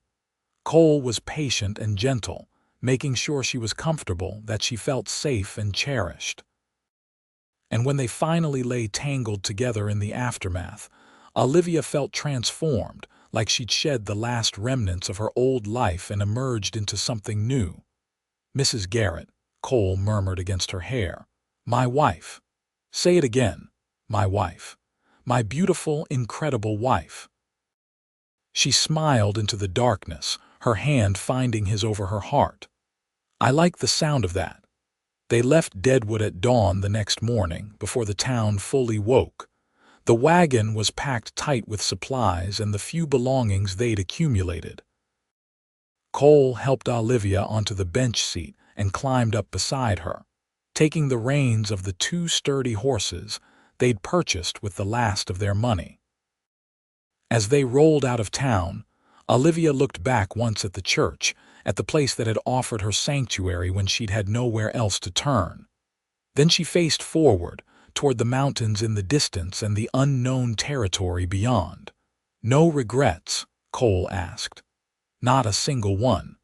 Cole was patient and gentle, making sure she was comfortable, that she felt safe and cherished. And when they finally lay tangled together in the aftermath, Olivia felt transformed, like she'd shed the last remnants of her old life and emerged into something new. "Mrs. Garrett," Cole murmured against her hair. "My wife. Say it again. My wife. My beautiful, incredible wife." She smiled into the darkness, her hand finding his over her heart. "I like the sound of that." They left Deadwood at dawn the next morning, before the town fully woke. The wagon was packed tight with supplies and the few belongings they'd accumulated. Cole helped Olivia onto the bench seat and climbed up beside her, taking the reins of the two sturdy horses they'd purchased with the last of their money. As they rolled out of town, Olivia looked back once at the church, at the place that had offered her sanctuary when she'd had nowhere else to turn. Then she faced forward, toward the mountains in the distance and the unknown territory beyond. "No regrets?" Cole asked. "Not a single one."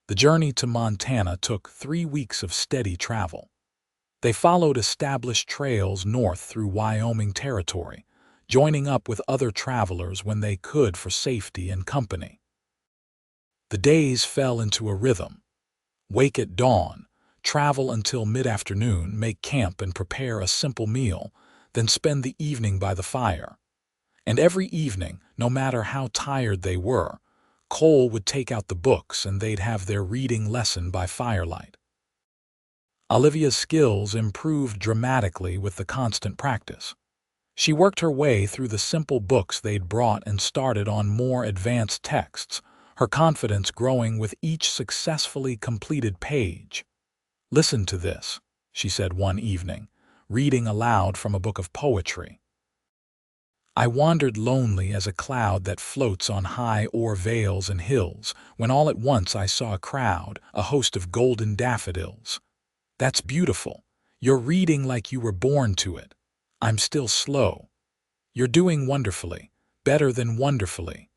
The journey to Montana took 3 weeks of steady travel. They followed established trails north through Wyoming Territory, joining up with other travelers when they could for safety and company. The days fell into a rhythm. Wake at dawn, travel until mid-afternoon, make camp and prepare a simple meal, then spend the evening by the fire. And every evening, no matter how tired they were, Cole would take out the books and they'd have their reading lesson by firelight. Olivia's skills improved dramatically with the constant practice. She worked her way through the simple books they'd brought and started on more advanced texts, her confidence growing with each successfully completed page. "Listen to this," she said one evening, reading aloud from a book of poetry. "I wandered lonely as a cloud that floats on high o'er vales and hills, when all at once I saw a crowd, a host of golden daffodils." That's beautiful. You're reading like you were born to it. I'm still slow. You're doing wonderfully, better than wonderfully.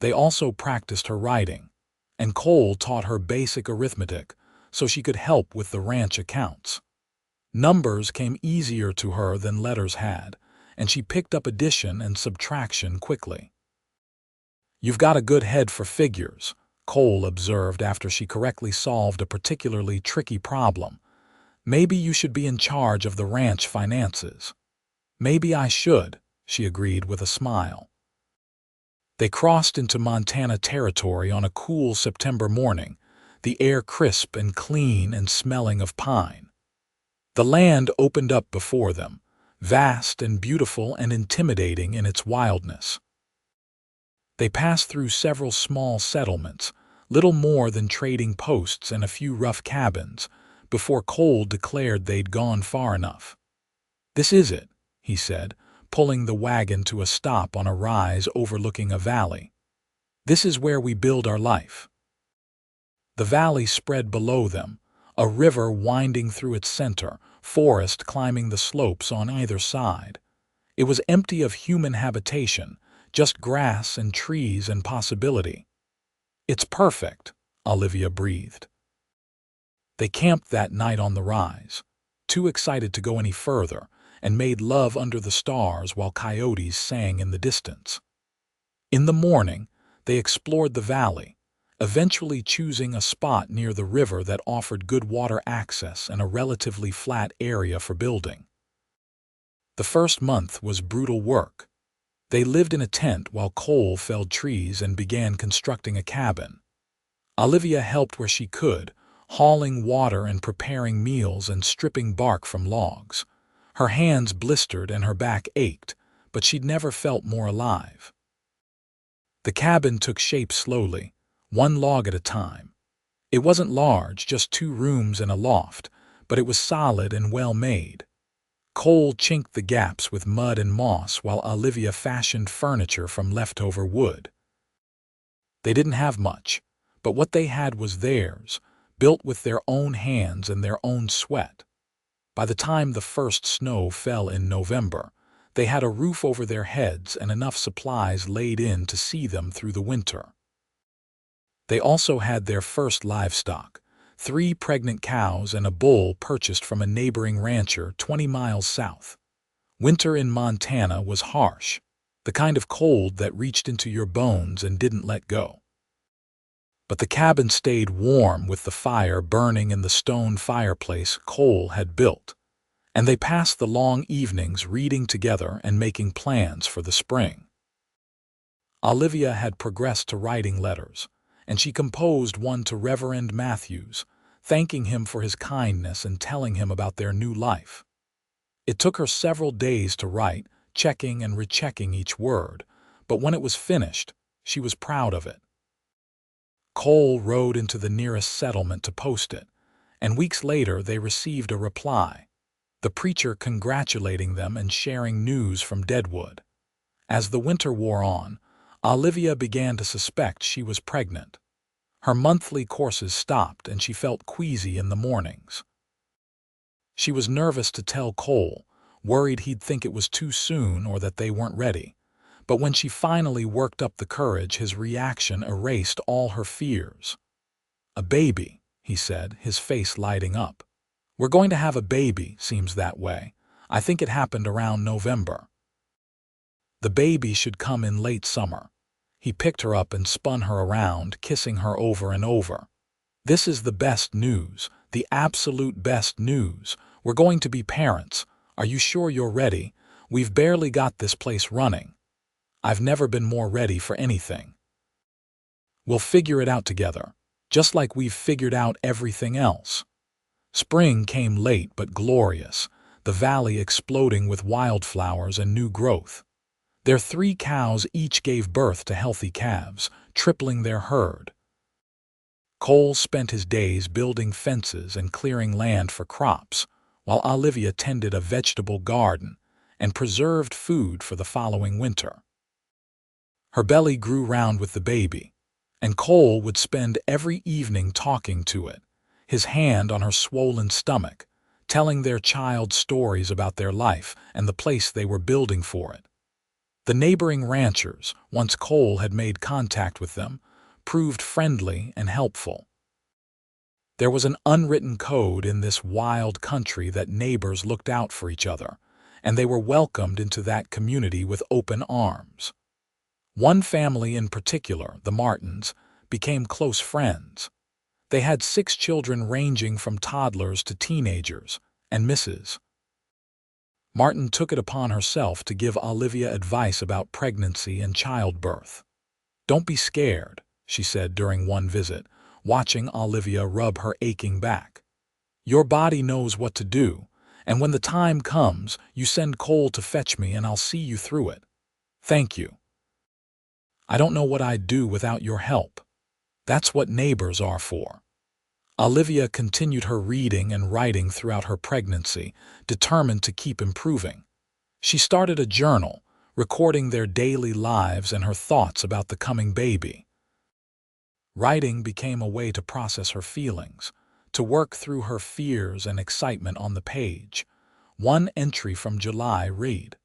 They also practiced her writing, and Cole taught her basic arithmetic so she could help with the ranch accounts. Numbers came easier to her than letters had, and she picked up addition and subtraction quickly. "You've got a good head for figures," Cole observed after she correctly solved a particularly tricky problem. "Maybe you should be in charge of the ranch finances." "Maybe I should," she agreed with a smile. They crossed into Montana Territory on a cool September morning, the air crisp and clean and smelling of pine. The land opened up before them, vast and beautiful and intimidating in its wildness. They passed through several small settlements, little more than trading posts and a few rough cabins, before Cole declared they'd gone far enough. "This is it," he said, pulling the wagon to a stop on a rise overlooking a valley. "This is where we build our life." The valley spread below them, a river winding through its center, forest climbing the slopes on either side. It was empty of human habitation, just grass and trees and possibility. It's perfect, Olivia breathed. They camped that night on the rise, too excited to go any further, and made love under the stars while coyotes sang in the distance. In the morning, they explored the valley, eventually choosing a spot near the river that offered good water access and a relatively flat area for building. The first month was brutal work. They lived in a tent while Cole felled trees and began constructing a cabin. Olivia helped where she could, hauling water and preparing meals and stripping bark from logs. Her hands blistered and her back ached, but she'd never felt more alive. The cabin took shape slowly, one log at a time. It wasn't large, just 2 rooms and a loft, but it was solid and well made. Cole chinked the gaps with mud and moss while Olivia fashioned furniture from leftover wood. They didn't have much, but what they had was theirs, built with their own hands and their own sweat. By the time the first snow fell in November, they had a roof over their heads and enough supplies laid in to see them through the winter. They also had their first livestock, 3 pregnant cows and a bull purchased from a neighboring rancher 20 miles south. Winter in Montana was harsh, the kind of cold that reached into your bones and didn't let go. But the cabin stayed warm with the fire burning in the stone fireplace Cole had built, and they passed the long evenings reading together and making plans for the spring. Olivia had progressed to writing letters, and she composed one to Reverend Matthews, thanking him for his kindness and telling him about their new life. It took her several days to write, checking and rechecking each word, but when it was finished, she was proud of it. Cole rode into the nearest settlement to post it, and weeks later they received a reply, the preacher congratulating them and sharing news from Deadwood. As the winter wore on, Olivia began to suspect she was pregnant. Her monthly courses stopped and she felt queasy in the mornings. She was nervous to tell Cole, worried he'd think it was too soon or that they weren't ready. But when she finally worked up the courage, his reaction erased all her fears. "A baby," he said, his face lighting up. "We're going to have a baby, seems that way. I think it happened around November. The baby should come in late summer." He picked her up and spun her around, kissing her over and over. "This is the best news, the absolute best news. We're going to be parents. Are you sure you're ready? We've barely got this place running. I've never been more ready for anything. We'll figure it out together, just like we've figured out everything else." Spring came late but glorious, the valley exploding with wildflowers and new growth. Their 3 cows each gave birth to healthy calves, tripling their herd. Cole spent his days building fences and clearing land for crops, while Olivia tended a vegetable garden and preserved food for the following winter. Her belly grew round with the baby, and Cole would spend every evening talking to it, his hand on her swollen stomach, telling their child stories about their life and the place they were building for it. The neighboring ranchers, once Cole had made contact with them, proved friendly and helpful. There was an unwritten code in this wild country that neighbors looked out for each other, and they were welcomed into that community with open arms. One family in particular, the Martins, became close friends. They had 6 children ranging from toddlers to teenagers, and Mrs. Martin took it upon herself to give Olivia advice about pregnancy and childbirth. "Don't be scared," she said during one visit, watching Olivia rub her aching back. "Your body knows what to do, and when the time comes, you send Cole to fetch me and I'll see you through it. Thank you. I don't know what I'd do without your help. That's what neighbors are for." Olivia continued her reading and writing throughout her pregnancy, determined to keep improving. She started a journal, recording their daily lives and her thoughts about the coming baby. Writing became a way to process her feelings, to work through her fears and excitement on the page. One entry from July read,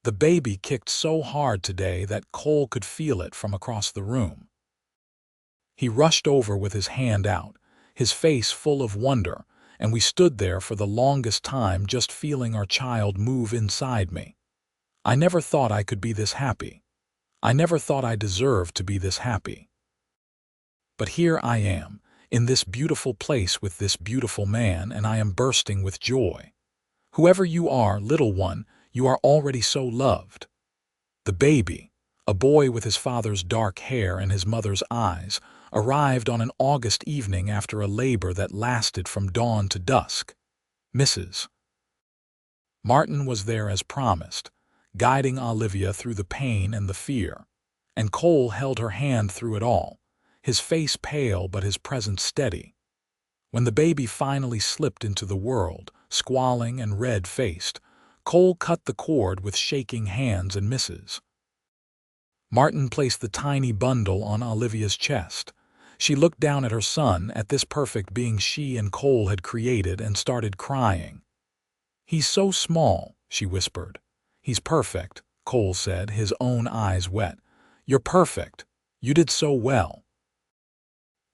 "The baby kicked so hard today that Cole could feel it from across the room." He rushed over with his hand out, his face full of wonder, and we stood there for the longest time just feeling our child move inside me. I never thought I could be this happy. I never thought I deserved to be this happy. But here I am, in this beautiful place with this beautiful man, and I am bursting with joy. Whoever you are, little one, you are already so loved. The baby, a boy with his father's dark hair and his mother's eyes, arrived on an August evening after a labor that lasted from dawn to dusk. Mrs. Martin was there as promised, guiding Olivia through the pain and the fear, and Cole held her hand through it all, his face pale but his presence steady. When the baby finally slipped into the world, squalling and red-faced, Cole cut the cord with shaking hands and Mrs. Martin placed the tiny bundle on Olivia's chest. She looked down at her son, at this perfect being she and Cole had created, and started crying. "He's so small," she whispered. "He's perfect," Cole said, his own eyes wet. "You're perfect. You did so well."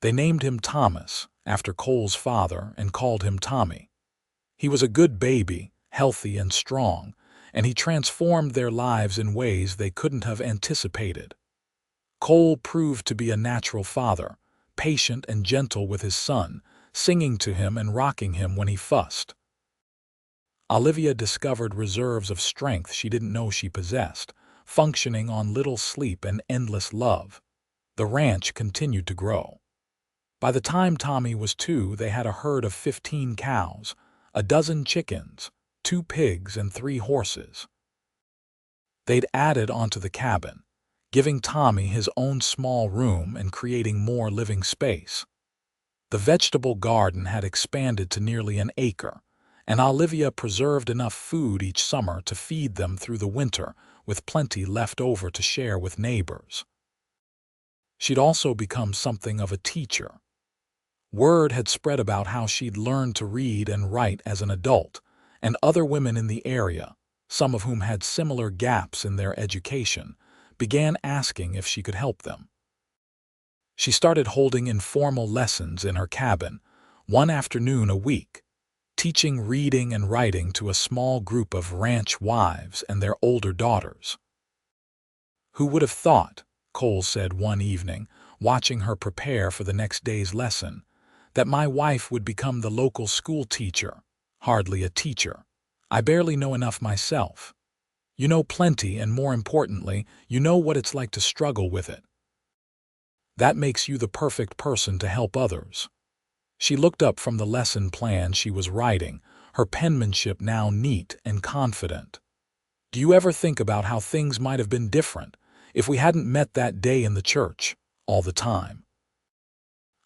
They named him Thomas, after Cole's father, and called him Tommy. He was a good baby, healthy and strong, and he transformed their lives in ways they couldn't have anticipated. Cole proved to be a natural father, patient and gentle with his son, singing to him and rocking him when he fussed. Olivia discovered reserves of strength she didn't know she possessed, functioning on little sleep and endless love. The ranch continued to grow. By the time Tommy was 2, they had a herd of 15 cows, a dozen chickens, 2 pigs, and 3 horses. They'd added onto the cabin, giving Tommy his own small room and creating more living space. The vegetable garden had expanded to nearly an acre, and Olivia preserved enough food each summer to feed them through the winter, with plenty left over to share with neighbors. She'd also become something of a teacher. Word had spread about how she'd learned to read and write as an adult, and other women in the area, some of whom had similar gaps in their education, began asking if she could help them. She started holding informal lessons in her cabin, one afternoon a week, teaching reading and writing to a small group of ranch wives and their older daughters. "Who would have thought," Cole said one evening, watching her prepare for the next day's lesson, "that my wife would become the local school teacher? Hardly a teacher. I barely know enough myself. You know plenty, and more importantly, you know what it's like to struggle with it. That makes you the perfect person to help others." She looked up from the lesson plan she was writing, her penmanship now neat and confident. "Do you ever think about how things might have been different if we hadn't met that day in the church, all the time?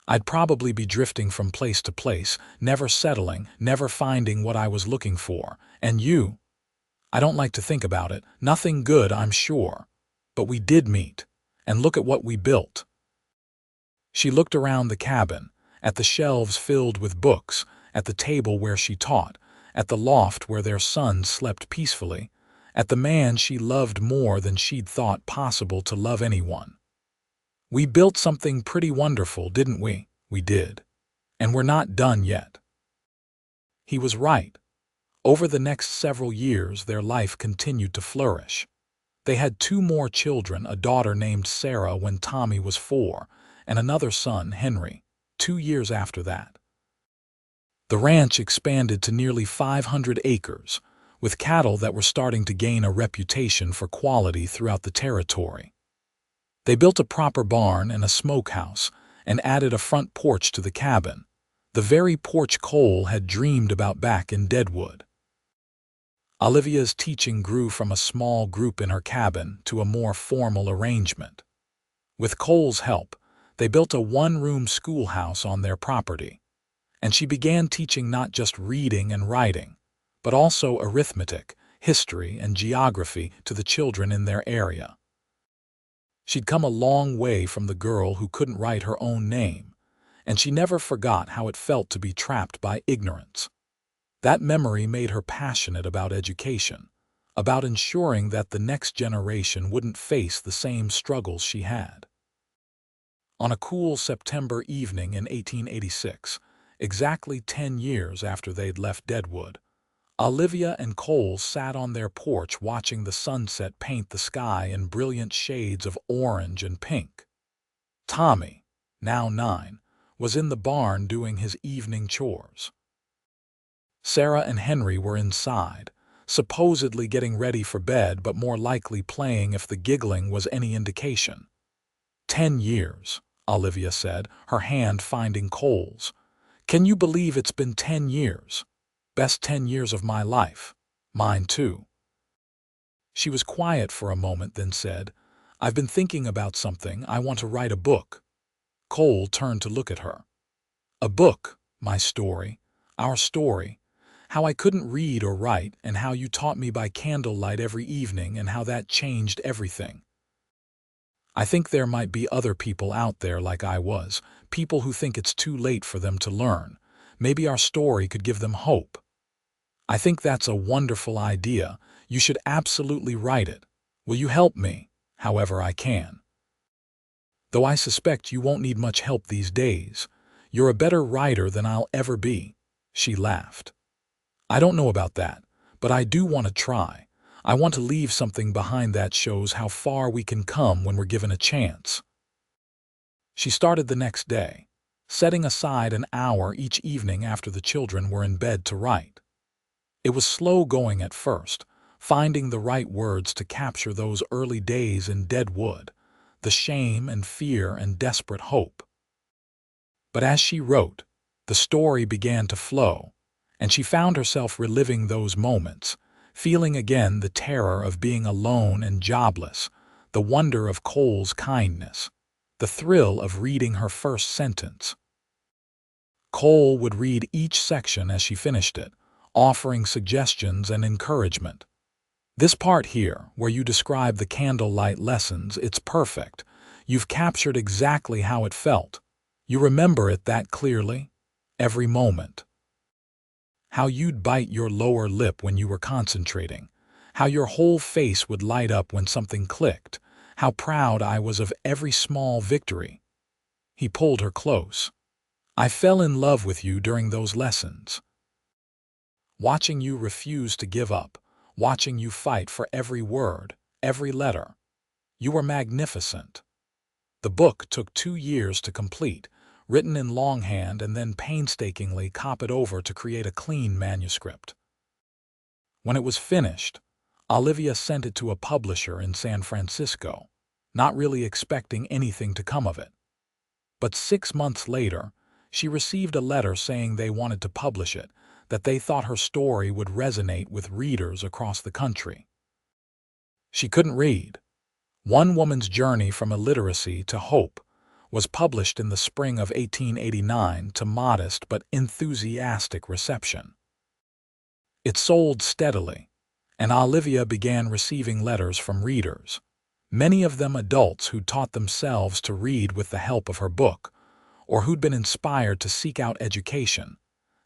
I'd probably be drifting from place to place, never settling, never finding what I was looking for. And you? I don't like to think about it. Nothing good, I'm sure. But we did meet, and look at what we built." She looked around the cabin, at the shelves filled with books, at the table where she taught, at the loft where their son slept peacefully, at the man she loved more than she'd thought possible to love anyone. "We built something pretty wonderful, didn't we?" "We did. And we're not done yet." He was right. Over the next several years, their life continued to flourish. They had 2 more children, a daughter named Sarah when Tommy was 4, and another son, Henry, 2 years after that. The ranch expanded to nearly 500 acres, with cattle that were starting to gain a reputation for quality throughout the territory. They built a proper barn and a smokehouse, and added a front porch to the cabin, the very porch Cole had dreamed about back in Deadwood. Olivia's teaching grew from a small group in her cabin to a more formal arrangement. With Cole's help, they built a 1-room schoolhouse on their property, and she began teaching not just reading and writing, but also arithmetic, history, and geography to the children in their area. She'd come a long way from the girl who couldn't write her own name, and she never forgot how it felt to be trapped by ignorance. That memory made her passionate about education, about ensuring that the next generation wouldn't face the same struggles she had. On a cool September evening in 1886, exactly 10 years after they'd left Deadwood, Olivia and Cole sat on their porch watching the sunset paint the sky in brilliant shades of orange and pink. Tommy, now 9, was in the barn doing his evening chores. Sarah and Henry were inside, supposedly getting ready for bed but more likely playing if the giggling was any indication. 10 years, Olivia said, her hand finding Cole's. Can you believe it's been 10 years? Best 10 years of my life. Mine too. She was quiet for a moment, then said, I've been thinking about something. I want to write a book. Cole turned to look at her. A book, my story, our story, how I couldn't read or write and how you taught me by candlelight every evening and how that changed everything. I think there might be other people out there like I was, people who think it's too late for them to learn. Maybe our story could give them hope. I think that's a wonderful idea. You should absolutely write it. Will you help me, however I can? Though I suspect you won't need much help these days. You're a better writer than I'll ever be. She laughed. I don't know about that, but I do want to try. I want to leave something behind that shows how far we can come when we're given a chance. She started the next day, setting aside an hour each evening after the children were in bed to write. It was slow going at first, finding the right words to capture those early days in Deadwood, the shame and fear and desperate hope. But as she wrote, the story began to flow, and she found herself reliving those moments, feeling again the terror of being alone and jobless, the wonder of Cole's kindness, the thrill of reading her first sentence. Cole would read each section as she finished it, offering suggestions and encouragement. This part here, where you describe the candlelight lessons, it's perfect. You've captured exactly how it felt. You remember it that clearly? Every moment. How you'd bite your lower lip when you were concentrating. How your whole face would light up when something clicked. How proud I was of every small victory. He pulled her close. I fell in love with you during those lessons. Watching you refuse to give up. Watching you fight for every word, every letter. You were magnificent. The book took 2 years to complete, written in longhand and then painstakingly copied over to create a clean manuscript. When it was finished, Olivia sent it to a publisher in San Francisco, not really expecting anything to come of it. But 6 months later, she received a letter saying they wanted to publish it, that they thought her story would resonate with readers across the country. She couldn't read. One Woman's Journey from Illiteracy to Hope was published in the spring of 1889 to modest but enthusiastic reception. It sold steadily, and Olivia began receiving letters from readers, many of them adults who taught themselves to read with the help of her book, or who'd been inspired to seek out education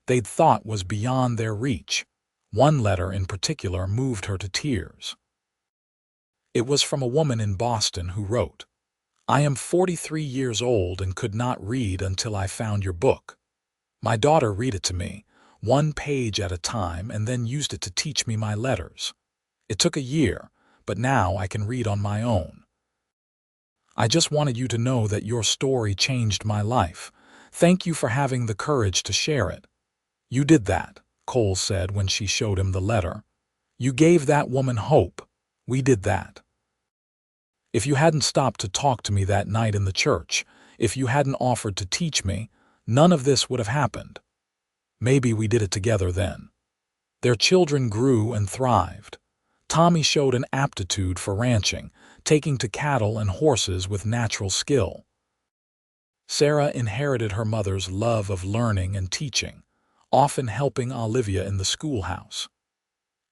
they'd thought was beyond their reach. One letter in particular moved her to tears. It was from a woman in Boston who wrote, I am 43 years old and could not read until I found your book. My daughter read it to me, 1 page at a time, and then used it to teach me my letters. It took a year, but now I can read on my own. I just wanted you to know that your story changed my life. Thank you for having the courage to share it. You did that, Cole said when she showed him the letter. You gave that woman hope. We did that. If you hadn't stopped to talk to me that night in the church, if you hadn't offered to teach me, none of this would have happened. Maybe we did it together then. Their children grew and thrived. Tommy showed an aptitude for ranching, taking to cattle and horses with natural skill. Sarah inherited her mother's love of learning and teaching, often helping Olivia in the schoolhouse.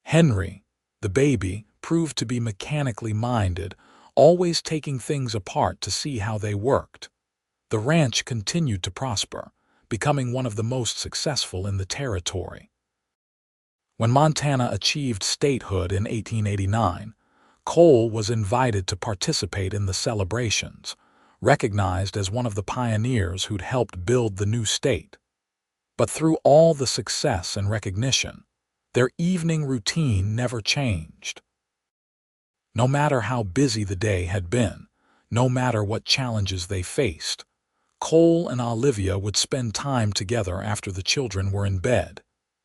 Henry, the baby, proved to be mechanically minded, always taking things apart to see how they worked. The ranch continued to prosper, becoming one of the most successful in the territory. When Montana achieved statehood in 1889, Cole was invited to participate in the celebrations, recognized as one of the pioneers who'd helped build the new state. But through all the success and recognition, their evening routine never changed. No matter how busy the day had been, no matter what challenges they faced, Cole and Olivia would spend time together after the children were in bed,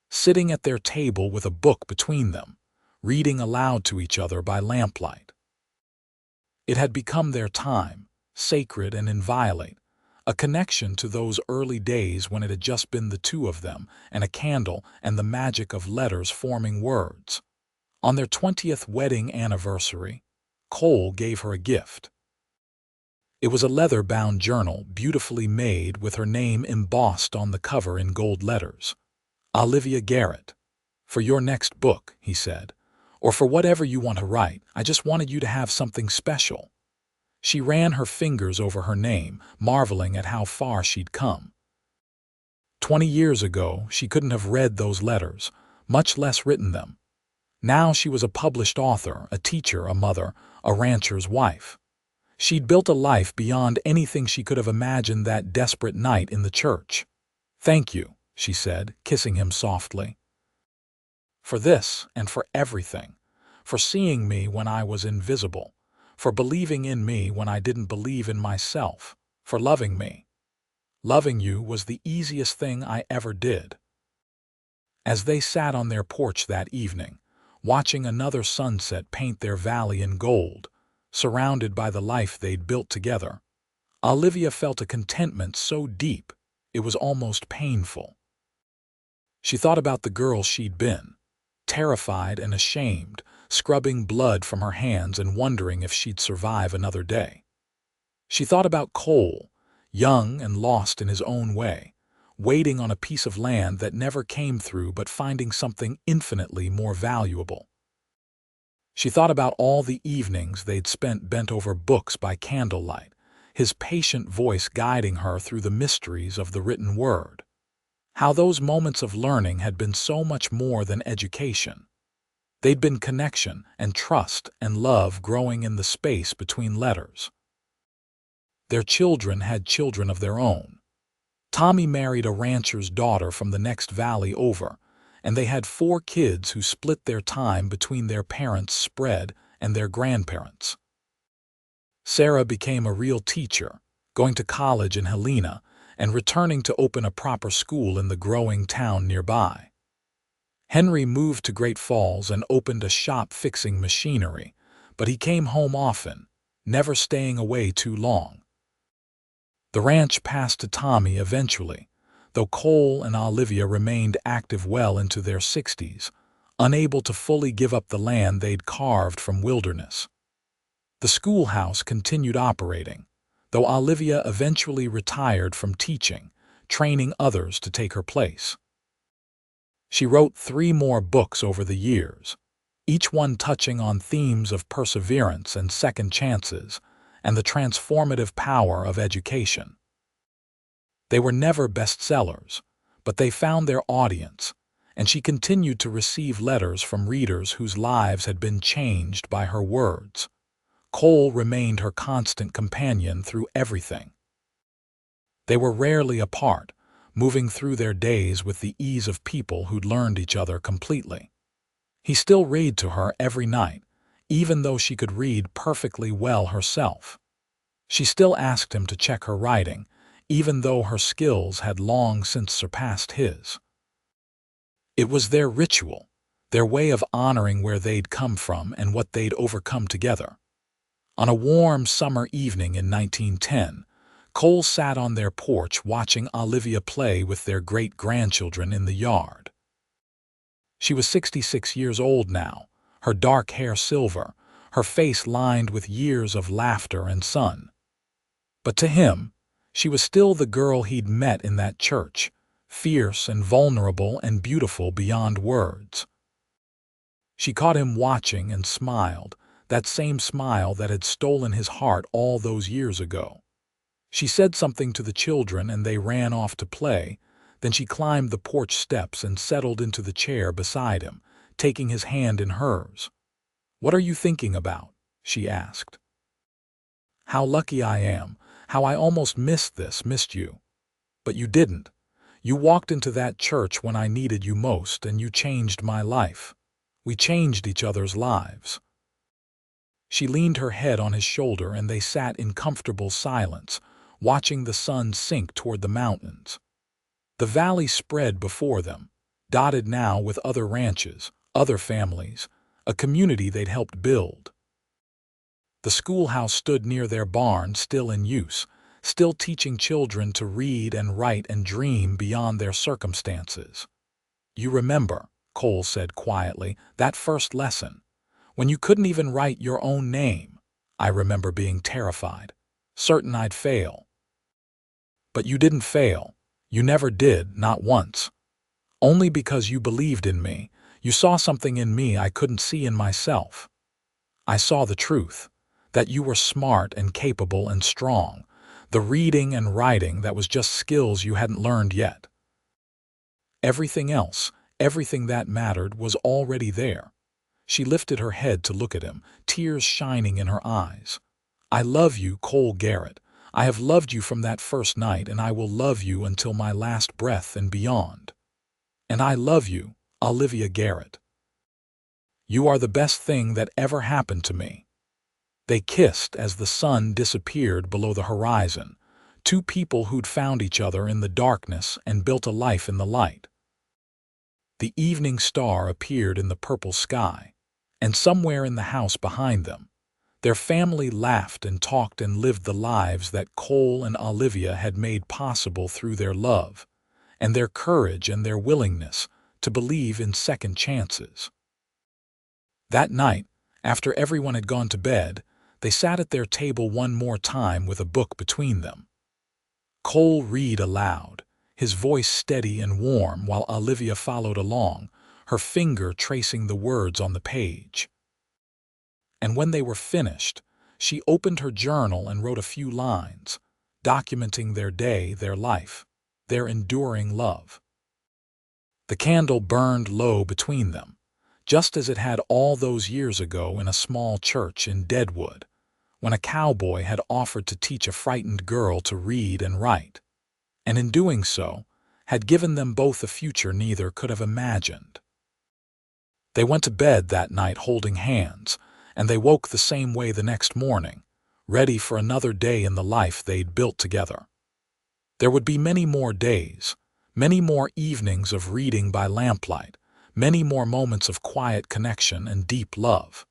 sitting at their table with a book between them, reading aloud to each other by lamplight. It had become their time, sacred and inviolate, a connection to those early days when it had just been the two of them and a candle and the magic of letters forming words. On their 20th wedding anniversary, Cole gave her a gift. It was a leather-bound journal beautifully made with her name embossed on the cover in gold letters. Olivia Garrett. For your next book, he said, or for whatever you want to write, I just wanted you to have something special. She ran her fingers over her name, marveling at how far she'd come. 20 years ago, she couldn't have read those letters, much less written them. Now she was a published author, a teacher, a mother, a rancher's wife. She'd built a life beyond anything she could have imagined that desperate night in the church. "Thank you," she said, kissing him softly. "For this and for everything. For seeing me when I was invisible. For believing in me when I didn't believe in myself. For loving me. Loving you was the easiest thing I ever did." As they sat on their porch that evening, watching another sunset paint their valley in gold, surrounded by the life they'd built together, Olivia felt a contentment so deep it was almost painful. She thought about the girl she'd been, terrified and ashamed, scrubbing blood from her hands and wondering if she'd survive another day. She thought about Cole, young and lost in his own way, waiting on a piece of land that never came through but finding something infinitely more valuable. She thought about all the evenings they'd spent bent over books by candlelight, his patient voice guiding her through the mysteries of the written word. How those moments of learning had been so much more than education. They'd been connection and trust and love growing in the space between letters. Their children had children of their own. Tommy married a rancher's daughter from the next valley over, and they had 4 kids who split their time between their parents' spread and their grandparents. Sarah became a real teacher, going to college in Helena and returning to open a proper school in the growing town nearby. Henry moved to Great Falls and opened a shop fixing machinery, but he came home often, never staying away too long. The ranch passed to Tommy eventually, though Cole and Olivia remained active well into their 60s, unable to fully give up the land they'd carved from wilderness. The schoolhouse continued operating, though Olivia eventually retired from teaching, training others to take her place. She wrote 3 more books over the years, each one touching on themes of perseverance and second chances and the transformative power of education. They were never bestsellers, but they found their audience, and she continued to receive letters from readers whose lives had been changed by her words. Cole remained her constant companion through everything. They were rarely apart, moving through their days with the ease of people who'd learned each other completely. He still read to her every night, even though she could read perfectly well herself. She still asked him to check her writing, even though her skills had long since surpassed his. It was their ritual, their way of honoring where they'd come from and what they'd overcome together. On a warm summer evening in 1910, Cole sat on their porch watching Olivia play with their great-grandchildren in the yard. She was 66 years old now, her dark hair silver, her face lined with years of laughter and sun. But to him, she was still the girl he'd met in that church, fierce and vulnerable and beautiful beyond words. She caught him watching and smiled, that same smile that had stolen his heart all those years ago. She said something to the children and they ran off to play, then she climbed the porch steps and settled into the chair beside him, taking his hand in hers. "What are you thinking about?" she asked. "How lucky I am, How I almost missed you. But you didn't. You walked into that church when I needed you most, and you changed my life. We changed each other's lives." She leaned her head on his shoulder, and they sat in comfortable silence, watching the sun sink toward the mountains. The valley spread before them, dotted now with other ranches, other families, a community they'd helped build. The schoolhouse stood near their barn, still in use, still teaching children to read and write and dream beyond their circumstances. "You remember," Cole said quietly, "that first lesson, when you couldn't even write your own name. I remember being terrified, certain I'd fail. But you didn't fail. You never did, not once. Only because you believed in me. You saw something in me I couldn't see in myself. I saw the truth, that you were smart and capable and strong. The reading and writing, that was just skills you hadn't learned yet. Everything else, everything that mattered, was already there." She lifted her head to look at him, tears shining in her eyes. "I love you, Cole Garrett. I have loved you from that first night, and I will love you until my last breath and beyond. And I love you, Olivia Garrett. You are the best thing that ever happened to me." They kissed as the sun disappeared below the horizon, two people who'd found each other in the darkness and built a life in the light. The evening star appeared in the purple sky, and somewhere in the house behind them, their family laughed and talked and lived the lives that Cole and Olivia had made possible through their love, and their courage and their willingness to believe in second chances. That night, after everyone had gone to bed, they sat at their table one more time with a book between them. Cole read aloud, his voice steady and warm, while Olivia followed along, her finger tracing the words on the page. And when they were finished, she opened her journal and wrote a few lines, documenting their day, their life, their enduring love. The candle burned low between them, just as it had all those years ago in a small church in Deadwood, when a cowboy had offered to teach a frightened girl to read and write, and in doing so, had given them both a future neither could have imagined. They went to bed that night holding hands, and they woke the same way the next morning, ready for another day in the life they'd built together. There would be many more days, many more evenings of reading by lamplight, many more moments of quiet connection and deep love.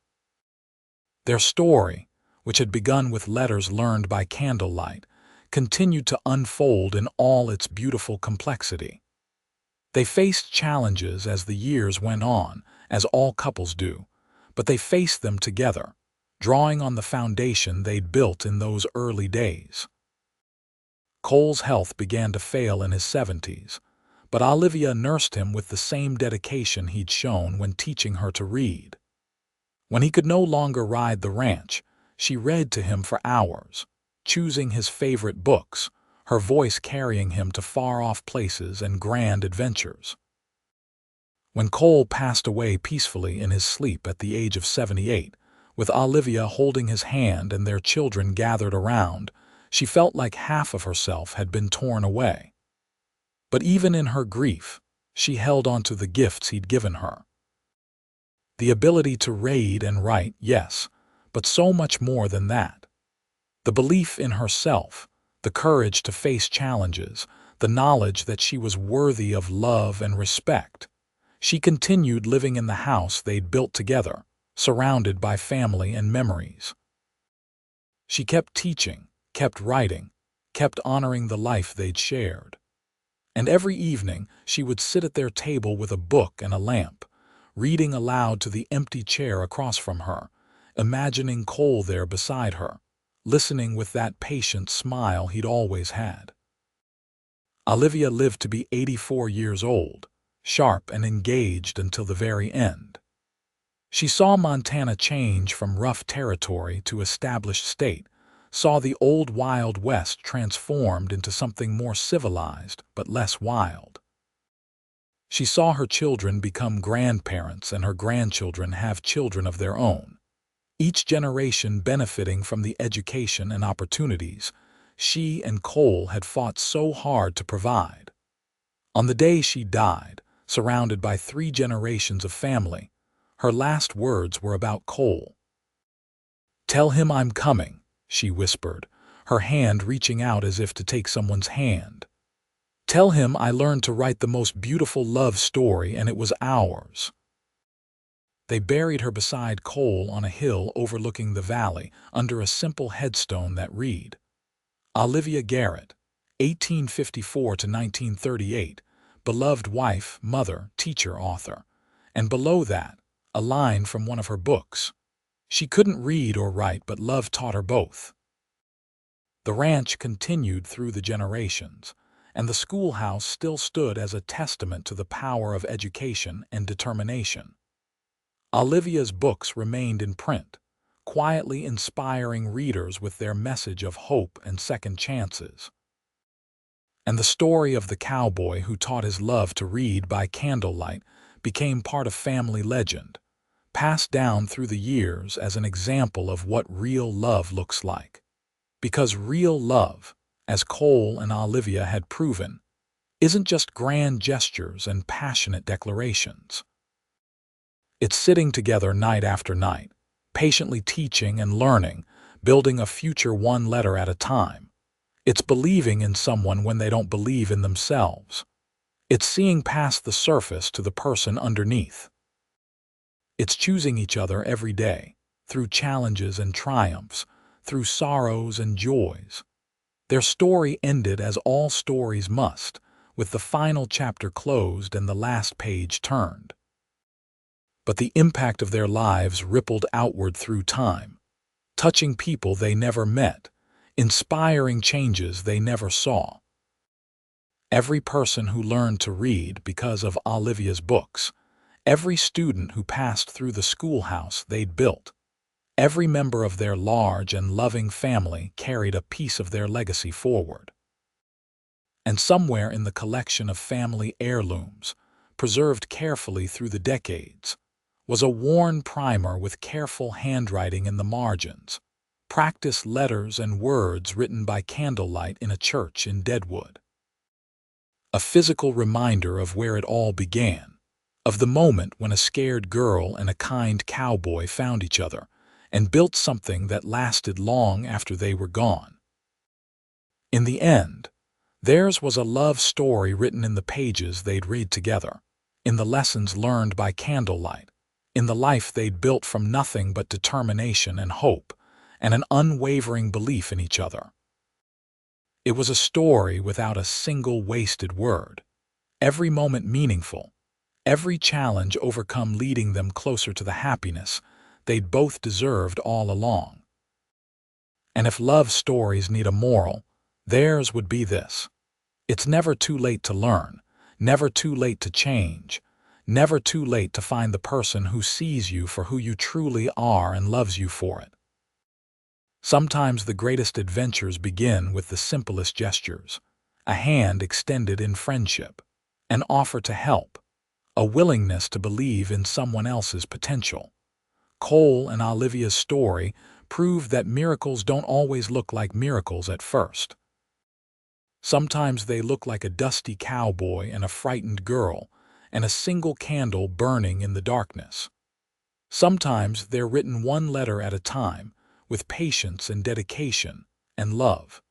Their story, which had begun with letters learned by candlelight, continued to unfold in all its beautiful complexity. They faced challenges as the years went on, as all couples do, but they faced them together, drawing on the foundation they'd built in those early days. Cole's health began to fail in his 70s, but Olivia nursed him with the same dedication he'd shown when teaching her to read. When he could no longer ride the ranch, she read to him for hours, choosing his favorite books, her voice carrying him to far-off places and grand adventures. When Cole passed away peacefully in his sleep at the age of 78, with Olivia holding his hand and their children gathered around, she felt like half of herself had been torn away. But even in her grief, she held on to the gifts he'd given her. The ability to read and write, yes, but so much more than that. The belief in herself, the courage to face challenges, the knowledge that she was worthy of love and respect. She continued living in the house they'd built together, surrounded by family and memories. She kept teaching, kept writing, kept honoring the life they'd shared. And every evening she would sit at their table with a book and a lamp, reading aloud to the empty chair across from her, imagining Cole there beside her, listening with that patient smile he'd always had. Olivia lived to be 84 years old, sharp and engaged until the very end. She saw Montana change from rough territory to established state, saw the old Wild West transformed into something more civilized but less wild. She saw her children become grandparents and her grandchildren have children of their own, each generation benefiting from the education and opportunities she and Cole had fought so hard to provide. On the day she died, surrounded by 3 generations of family, her last words were about Cole. "Tell him I'm coming," she whispered, her hand reaching out as if to take someone's hand. "Tell him I learned to write the most beautiful love story and it was ours." They buried her beside Cole on a hill overlooking the valley under a simple headstone that read, "Olivia Garrett, 1854 to 1938, beloved wife, mother, teacher, author." And below that, a line from one of her books. "She couldn't read or write, but love taught her both." The ranch continued through the generations, and the schoolhouse still stood as a testament to the power of education and determination. Olivia's books remained in print, quietly inspiring readers with their message of hope and second chances. And the story of the cowboy who taught his love to read by candlelight became part of family legend, passed down through the years as an example of what real love looks like. Because real love, as Cole and Olivia had proven, isn't just grand gestures and passionate declarations. It's sitting together night after night, patiently teaching and learning, building a future one letter at a time. It's believing in someone when they don't believe in themselves. It's seeing past the surface to the person underneath. It's choosing each other every day, through challenges and triumphs, through sorrows and joys. Their story ended as all stories must, with the final chapter closed and the last page turned. But the impact of their lives rippled outward through time, touching people they never met, inspiring changes they never saw. Every person who learned to read because of Olivia's books, every student who passed through the schoolhouse they'd built, every member of their large and loving family carried a piece of their legacy forward. And somewhere in the collection of family heirlooms, preserved carefully through the decades, was a worn primer with careful handwriting in the margins, practice letters and words written by candlelight in a church in Deadwood. A physical reminder of where it all began, of the moment when a scared girl and a kind cowboy found each other and built something that lasted long after they were gone. In the end, theirs was a love story written in the pages they'd read together, in the lessons learned by candlelight, in the life they'd built from nothing but determination and hope, and an unwavering belief in each other. It was a story without a single wasted word, every moment meaningful, every challenge overcome leading them closer to the happiness they'd both deserved all along. And if love stories need a moral, theirs would be this: it's never too late to learn, never too late to change, never too late to find the person who sees you for who you truly are and loves you for it. Sometimes the greatest adventures begin with the simplest gestures, a hand extended in friendship, an offer to help, a willingness to believe in someone else's potential. Cole and Olivia's story proved that miracles don't always look like miracles at first. Sometimes they look like a dusty cowboy and a frightened girl, and a single candle burning in the darkness. Sometimes they're written one letter at a time, with patience and dedication and love.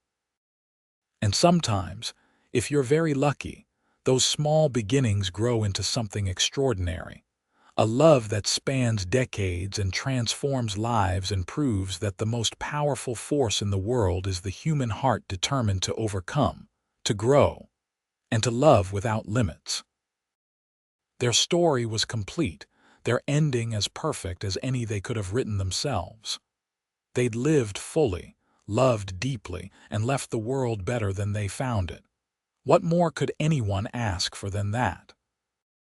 And sometimes, if you're very lucky, those small beginnings grow into something extraordinary, a love that spans decades and transforms lives and proves that the most powerful force in the world is the human heart determined to overcome, to grow, and to love without limits. Their story was complete, their ending as perfect as any they could have written themselves. They'd lived fully, loved deeply, and left the world better than they found it. What more could anyone ask for than that?